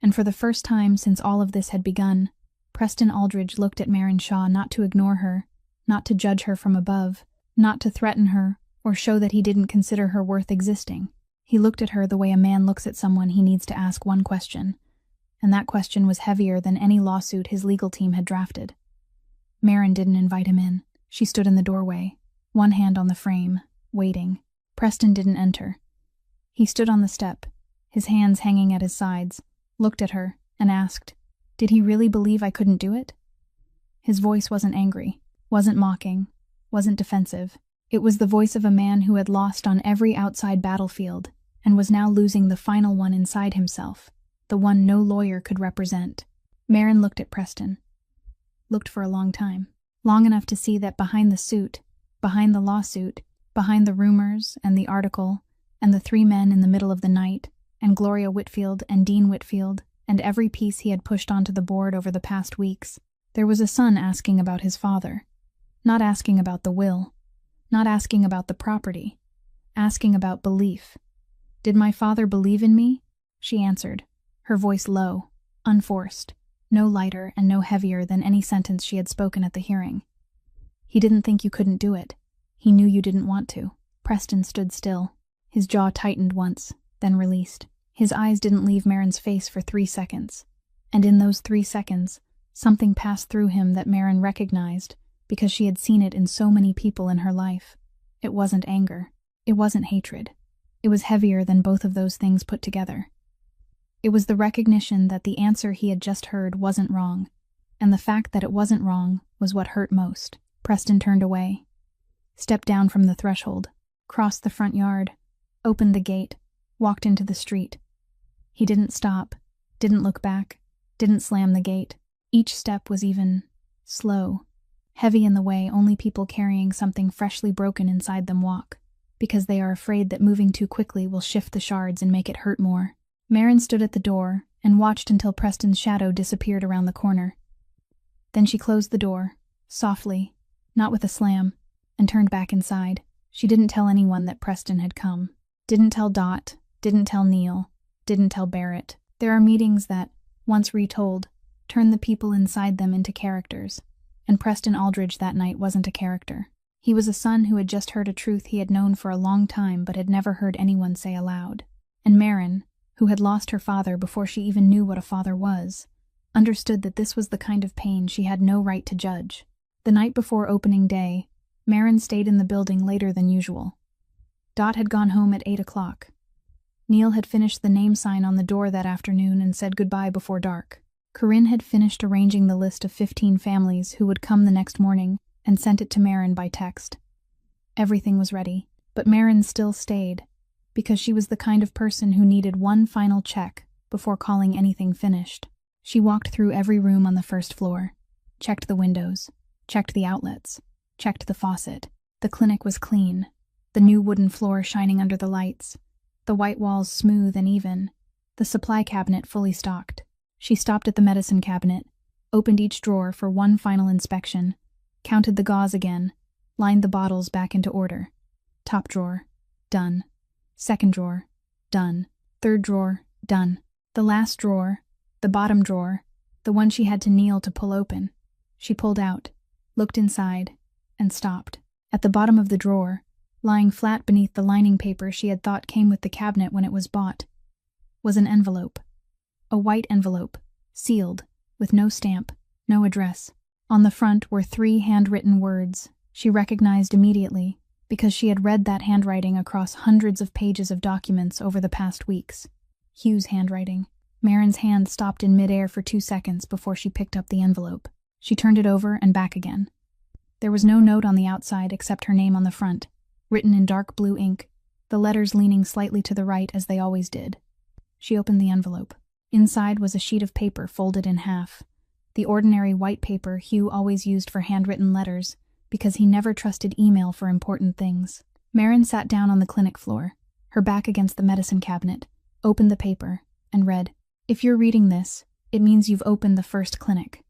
and for the first time since all of this had begun, Preston Aldridge looked at Marin Shaw not to ignore her, not to judge her from above, not to threaten her or show that he didn't consider her worth existing. He looked at her the way a man looks at someone he needs to ask one question, and that question was heavier than any lawsuit his legal team had drafted. Marin didn't invite him in. She stood in the doorway, one hand on the frame, waiting. Preston didn't enter. He stood on the step, his hands hanging at his sides, looked at her, and asked, "Did he really believe I couldn't do it?" His voice wasn't angry, wasn't mocking, wasn't defensive. It was the voice of a man who had lost on every outside battlefield and was now losing the final one inside himself, the one no lawyer could represent. Marin looked at Preston. Looked for a long time. Long enough to see that behind the suit, behind the lawsuit, behind the rumors and the article, and the three men in the middle of the night, and Gloria Whitfield and Dean Whitfield, and every piece he had pushed onto the board over the past weeks, there was a son asking about his father. Not asking about the will. Not asking about the property. Asking about belief. "Did my father believe in me?" She answered, her voice low, unforced, no lighter and no heavier than any sentence she had spoken at the hearing. "He didn't think you couldn't do it. He knew you didn't want to." Preston stood still. His jaw tightened once, then released. His eyes didn't leave Marin's face for 3 seconds, and in those 3 seconds, something passed through him that Marin recognized because she had seen it in so many people in her life. It wasn't anger. It wasn't hatred. It was heavier than both of those things put together. It was the recognition that the answer he had just heard wasn't wrong, and the fact that it wasn't wrong was what hurt most. Preston turned away, stepped down from the threshold, crossed the front yard, opened the gate, walked into the street. He didn't stop, didn't look back, didn't slam the gate. Each step was even, slow, heavy in the way only people carrying something freshly broken inside them walk, because they are afraid that moving too quickly will shift the shards and make it hurt more. Marin stood at the door and watched until Preston's shadow disappeared around the corner. Then she closed the door, softly, not with a slam, and turned back inside. She didn't tell anyone that Preston had come. Didn't tell Dot, didn't tell Neil, didn't tell Barrett. There are meetings that, once retold, turn the people inside them into characters, and Preston Aldridge that night wasn't a character. He was a son who had just heard a truth he had known for a long time but had never heard anyone say aloud. And Marin, who had lost her father before she even knew what a father was, understood that this was the kind of pain she had no right to judge. The night before opening day, Marin stayed in the building later than usual. Dot had gone home at 8 o'clock. Neil had finished the name sign on the door that afternoon and said goodbye before dark. Corinne had finished arranging the list of 15 families who would come the next morning and sent it to Marin by text. Everything was ready, but Marin still stayed, because she was the kind of person who needed one final check before calling anything finished. She walked through every room on the first floor, checked the windows, checked the outlets, checked the faucet. The clinic was clean, the new wooden floor shining under the lights, the white walls smooth and even, the supply cabinet fully stocked. She stopped at the medicine cabinet, opened each drawer for one final inspection, counted the gauze again, lined the bottles back into order. Top drawer, done. Second drawer, done. Third drawer, done. The last drawer, the bottom drawer, the one she had to kneel to pull open, she pulled out, looked inside, and stopped. At the bottom of the drawer, lying flat beneath the lining paper she had thought came with the cabinet when it was bought, was an envelope. A white envelope, sealed, with no stamp, no address. On the front were 3 handwritten words she recognized immediately because she had read that handwriting across hundreds of pages of documents over the past weeks. Hugh's handwriting. Marin's hand stopped in midair for 2 seconds before she picked up the envelope. She turned it over and back again. There was no note on the outside except her name on the front, written in dark blue ink, the letters leaning slightly to the right as they always did. She opened the envelope. Inside was a sheet of paper folded in half, the ordinary white paper Hugh always used for handwritten letters because he never trusted email for important things. Marin sat down on the clinic floor, her back against the medicine cabinet, opened the paper, and read, "If you're reading this, it means you've opened the first clinic.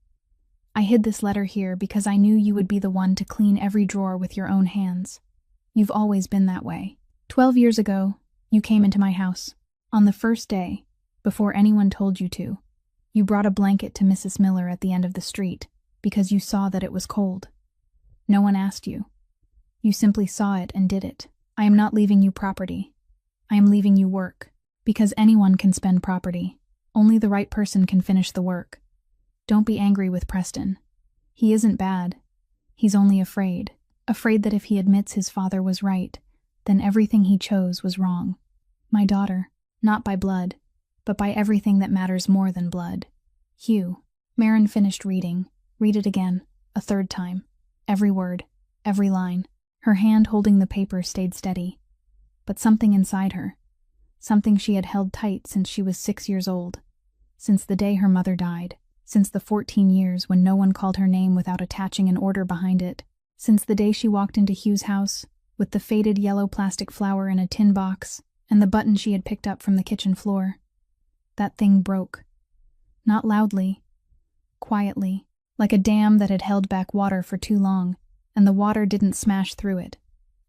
I hid this letter here because I knew you would be the one to clean every drawer with your own hands. You've always been that way. 12 years ago, you came into my house. On the first day, before anyone told you to, you brought a blanket to Mrs. Miller at the end of the street because you saw that it was cold. No one asked you. You simply saw it and did it. I am not leaving you property. I am leaving you work, because anyone can spend property. Only the right person can finish the work. Don't be angry with Preston. He isn't bad. He's only afraid. Afraid that if he admits his father was right, then everything he chose was wrong. My daughter, not by blood, but by everything that matters more than blood. Hugh." Marin finished reading. Read it again, a third time. Every word, every line. Her hand holding the paper stayed steady. But something inside her, something she had held tight since she was 6 years old, since the day her mother died, since the 14 years when no one called her name without attaching an order behind it, since the day she walked into Hugh's house with the faded yellow plastic flower in a tin box and the button she had picked up from the kitchen floor. That thing broke. Not loudly, quietly, like a dam that had held back water for too long, and the water didn't smash through it,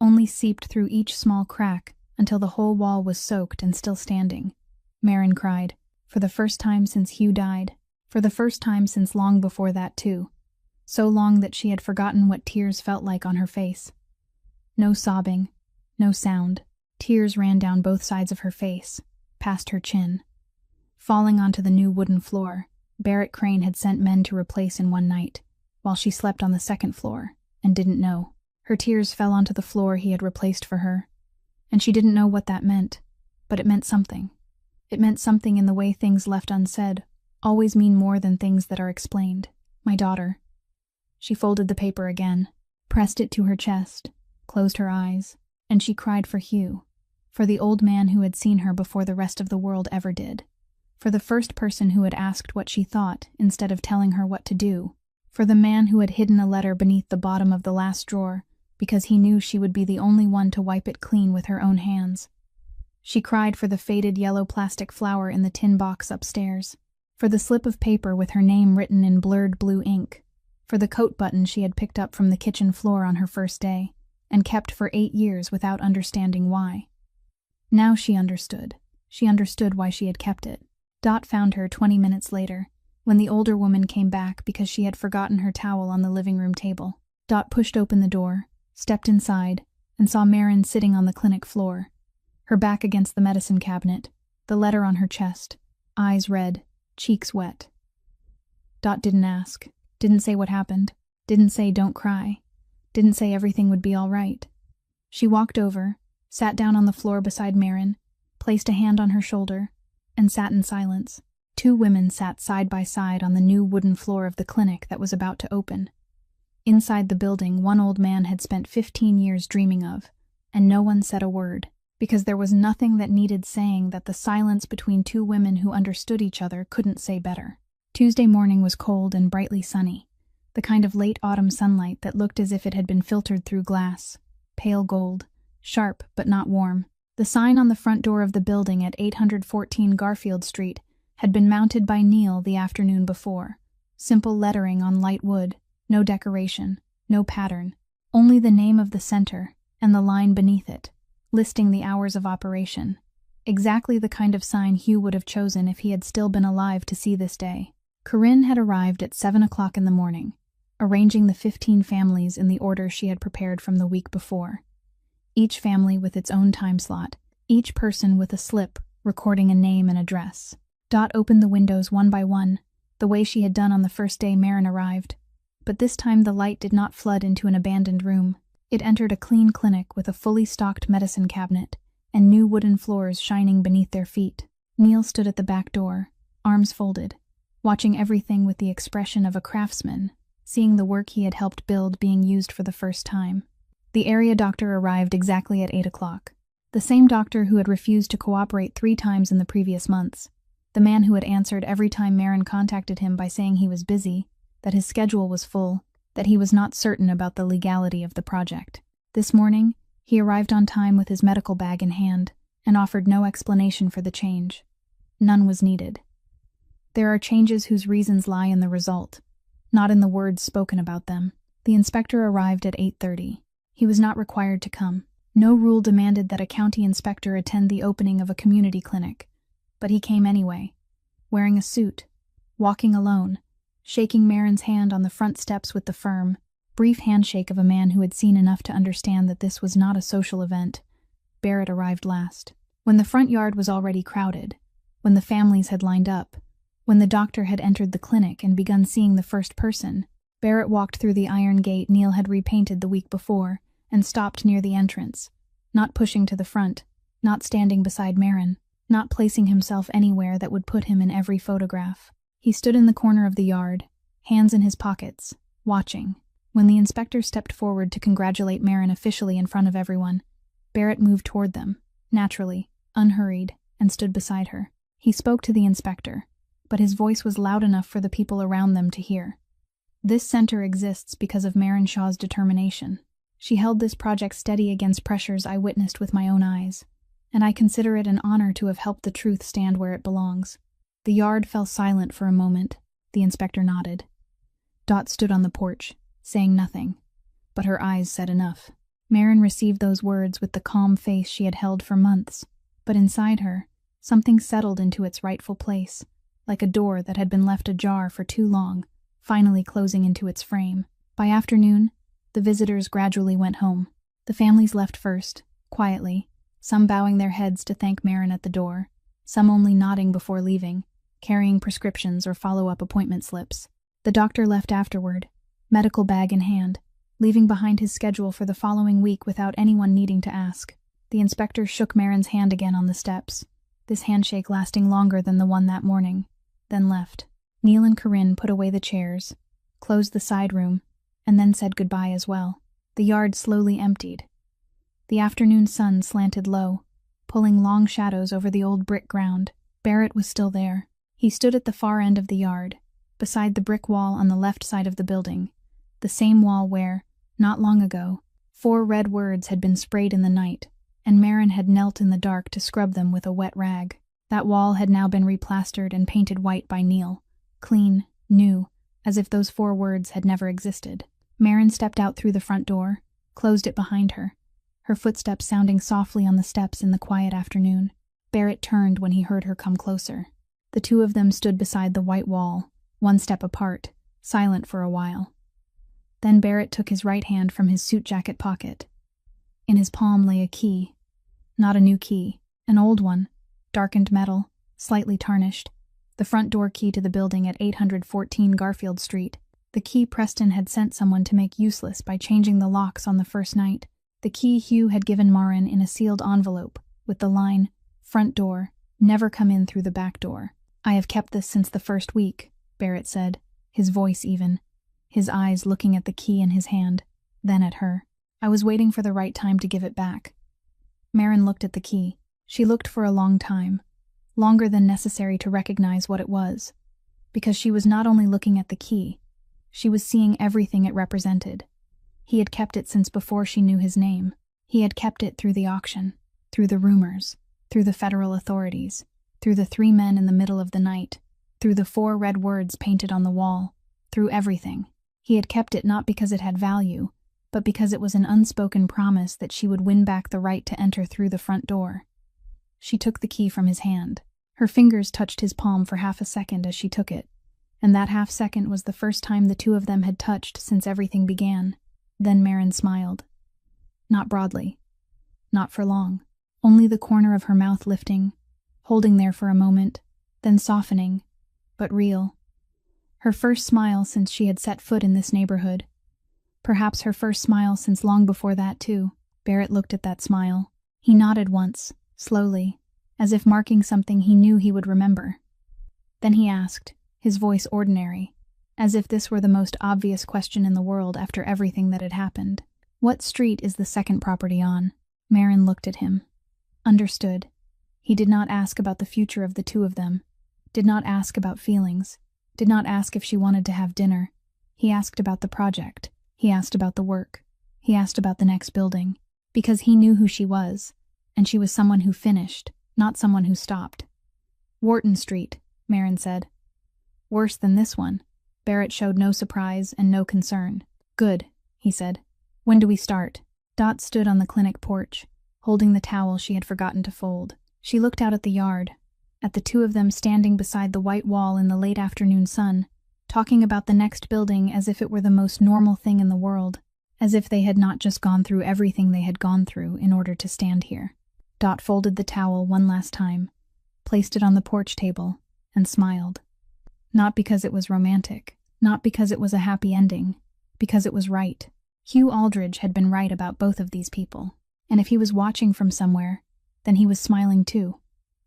only seeped through each small crack until the whole wall was soaked and still standing. Marin cried, for the first time since Hugh died, for the first time since long before that too, so long that she had forgotten what tears felt like on her face. No sobbing, no sound. Tears ran down both sides of her face, past her chin. Falling onto the new wooden floor, Barrett Crane had sent men to replace in one night, while she slept on the second floor, and didn't know. Her tears fell onto the floor he had replaced for her, and she didn't know what that meant, but it meant something. It meant something in the way things left unsaid always mean more than things that are explained. My daughter. She folded the paper again, pressed it to her chest, closed her eyes, and she cried for Hugh, for the old man who had seen her before the rest of the world ever did, for the first person who had asked what she thought instead of telling her what to do, for the man who had hidden a letter beneath the bottom of the last drawer because he knew she would be the only one to wipe it clean with her own hands. She cried for the faded yellow plastic flower in the tin box upstairs, for the slip of paper with her name written in blurred blue ink, for the coat button she had picked up from the kitchen floor on her first day, and kept for 8 years without understanding why. Now she understood. She understood why she had kept it. Dot found her 20 minutes later, when the older woman came back because she had forgotten her towel on the living room table. Dot pushed open the door, stepped inside, and saw Marin sitting on the clinic floor, her back against the medicine cabinet, the letter on her chest, eyes red, cheeks wet. Dot didn't ask, didn't say what happened, didn't say don't cry, didn't say everything would be all right. She walked over, sat down on the floor beside Marin, placed a hand on her shoulder, and sat in silence. 2 women sat side by side on the new wooden floor of the clinic that was about to open. Inside the building, one old man had spent 15 years dreaming of, and no one said a word, because there was nothing that needed saying that the silence between 2 women who understood each other couldn't say better. Tuesday morning was cold and brightly sunny, the kind of late autumn sunlight that looked as if it had been filtered through glass, pale gold, sharp but not warm. The sign on the front door of the building at 814 Garfield Street had been mounted by Neil the afternoon before. Simple lettering on light wood, no decoration, no pattern, only the name of the center and the line beneath it, listing the hours of operation. Exactly the kind of sign Hugh would have chosen if he had still been alive to see this day. Corinne had arrived at 7 o'clock in the morning, arranging the 15 families in the order she had prepared from the week before. Each family with its own time slot, each person with a slip recording a name and address. Dot opened the windows one by one, the way she had done on the first day Marin arrived. But this time the light did not flood into an abandoned room. It entered a clean clinic with a fully stocked medicine cabinet and new wooden floors shining beneath their feet. Neil stood at the back door, arms folded, watching everything with the expression of a craftsman, seeing the work he had helped build being used for the first time. The area doctor arrived exactly at 8 o'clock. The same doctor who had refused to cooperate 3 times in the previous months. The man who had answered every time Marin contacted him by saying he was busy, that his schedule was full, that he was not certain about the legality of the project. This morning, he arrived on time with his medical bag in hand and offered no explanation for the change. None was needed. There are changes whose reasons lie in the result, not in the words spoken about them. The inspector arrived at 8:30. He was not required to come. No rule demanded that a county inspector attend the opening of a community clinic, but he came anyway, wearing a suit, walking alone, shaking Marin's hand on the front steps with the firm, brief handshake of a man who had seen enough to understand that this was not a social event. Barrett arrived last. When the front yard was already crowded, when the families had lined up, when the doctor had entered the clinic and begun seeing the first person, Barrett walked through the iron gate Neil had repainted the week before and stopped near the entrance, not pushing to the front, not standing beside Marin, not placing himself anywhere that would put him in every photograph. He stood in the corner of the yard, hands in his pockets, watching. When the inspector stepped forward to congratulate Marin officially in front of everyone, Barrett moved toward them, naturally, unhurried, and stood beside her. He spoke to the inspector, but his voice was loud enough for the people around them to hear. This center exists because of Marin Shaw's determination. She held this project steady against pressures I witnessed with my own eyes, and I consider it an honor to have helped the truth stand where it belongs. The yard fell silent for a moment. The inspector nodded. Dot stood on the porch, saying nothing, but her eyes said enough. Marin received those words with the calm face she had held for months, but inside her, something settled into its rightful place, like a door that had been left ajar for too long, finally closing into its frame. By afternoon, the visitors gradually went home. The families left first, quietly, some bowing their heads to thank Marin at the door, some only nodding before leaving, carrying prescriptions or follow-up appointment slips. The doctor left afterward, medical bag in hand, leaving behind his schedule for the following week without anyone needing to ask. The inspector shook Marin's hand again on the steps, this handshake lasting longer than the one that morning, then left. Neil and Corinne put away the chairs, closed the side room, and then said goodbye as well. The yard slowly emptied. The afternoon sun slanted low, pulling long shadows over the old brick ground. Barrett was still there. He stood at the far end of the yard, beside the brick wall on the left side of the building, the same wall where, not long ago, 4 red words had been sprayed in the night, and Marin had knelt in the dark to scrub them with a wet rag. That wall had now been replastered and painted white by Neil, clean, new, as if those 4 words had never existed. Marin stepped out through the front door, closed it behind her, her footsteps sounding softly on the steps in the quiet afternoon. Barrett turned when he heard her come closer. The 2 of them stood beside the white wall, 1 step apart, silent for a while. Then Barrett took his right hand from his suit jacket pocket. In his palm lay a key. Not a new key, an old one, darkened metal, slightly tarnished. The front door key to the building at 814 Garfield Street. The key Preston had sent someone to make useless by changing the locks on the first night. The key Hugh had given Marin in a sealed envelope, with the line, "Front door, never come in through the back door." "I have kept this since the first week," Barrett said, his voice even, his eyes looking at the key in his hand, then at her. "I was waiting for the right time to give it back." Marin looked at the key. She looked for a long time, longer than necessary to recognize what it was, because she was not only looking at the key, she was seeing everything it represented. He had kept it since before she knew his name. He had kept it through the auction, through the rumors, through the federal authorities, through the 3 men in the middle of the night, through the 4 red words painted on the wall, through everything. He had kept it not because it had value, but because it was an unspoken promise that she would win back the right to enter through the front door. She took the key from his hand. Her fingers touched his palm for half a second as she took it, and that half second was the first time the 2 of them had touched since everything began. Then Marin smiled. Not broadly. Not for long. Only the corner of her mouth lifting, holding there for a moment, then softening, but real. Her first smile since she had set foot in this neighborhood. Perhaps her first smile since long before that, too. Barrett looked at that smile. He nodded once, slowly, as if marking something he knew he would remember. Then he asked, his voice ordinary, as if this were the most obvious question in the world after everything that had happened. "What street is the second property on?" Marin looked at him. Understood. He did not ask about the future of the 2 of them, did not ask about feelings, did not ask if she wanted to have dinner. He asked about the project. He asked about the work. He asked about the next building. Because he knew who she was, and she was someone who finished, not someone who stopped. "Wharton Street," Marin said. "Worse than this one." Barrett showed no surprise and no concern. "Good," he said. "When do we start?" Dot stood on the clinic porch, holding the towel she had forgotten to fold. She looked out at the yard, at the 2 of them standing beside the white wall in the late afternoon sun, talking about the next building as if it were the most normal thing in the world, as if they had not just gone through everything they had gone through in order to stand here. Dot folded the towel one last time, placed it on the porch table, and smiled. Not because it was romantic, not because it was a happy ending, because it was right. Hugh Aldridge had been right about both of these people, and if he was watching from somewhere, then he was smiling too,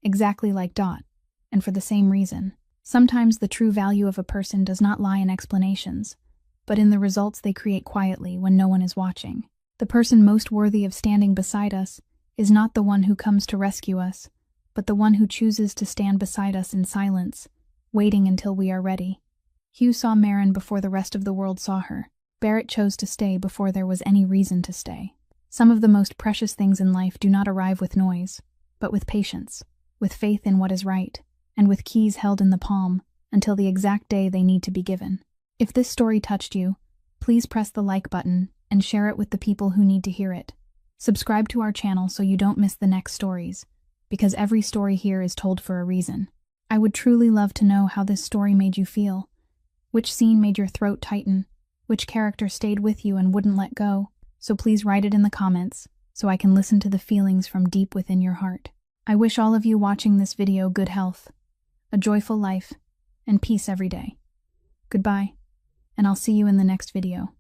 exactly like Dot, and for the same reason. Sometimes the true value of a person does not lie in explanations, but in the results they create quietly when no one is watching. The person most worthy of standing beside us is not the one who comes to rescue us, but the one who chooses to stand beside us in silence, waiting until we are ready. Hugh saw Marin before the rest of the world saw her. Barrett chose to stay before there was any reason to stay. Some of the most precious things in life do not arrive with noise, but with patience, with faith in what is right, and with keys held in the palm until the exact day they need to be given. If this story touched you, please press the like button and share it with the people who need to hear it. Subscribe to our channel so you don't miss the next stories, because every story here is told for a reason. I would truly love to know how this story made you feel. Which scene made your throat tighten? Which character stayed with you and wouldn't let go? So please write it in the comments so I can listen to the feelings from deep within your heart. I wish all of you watching this video good health, a joyful life, and peace every day. Goodbye, and I'll see you in the next video.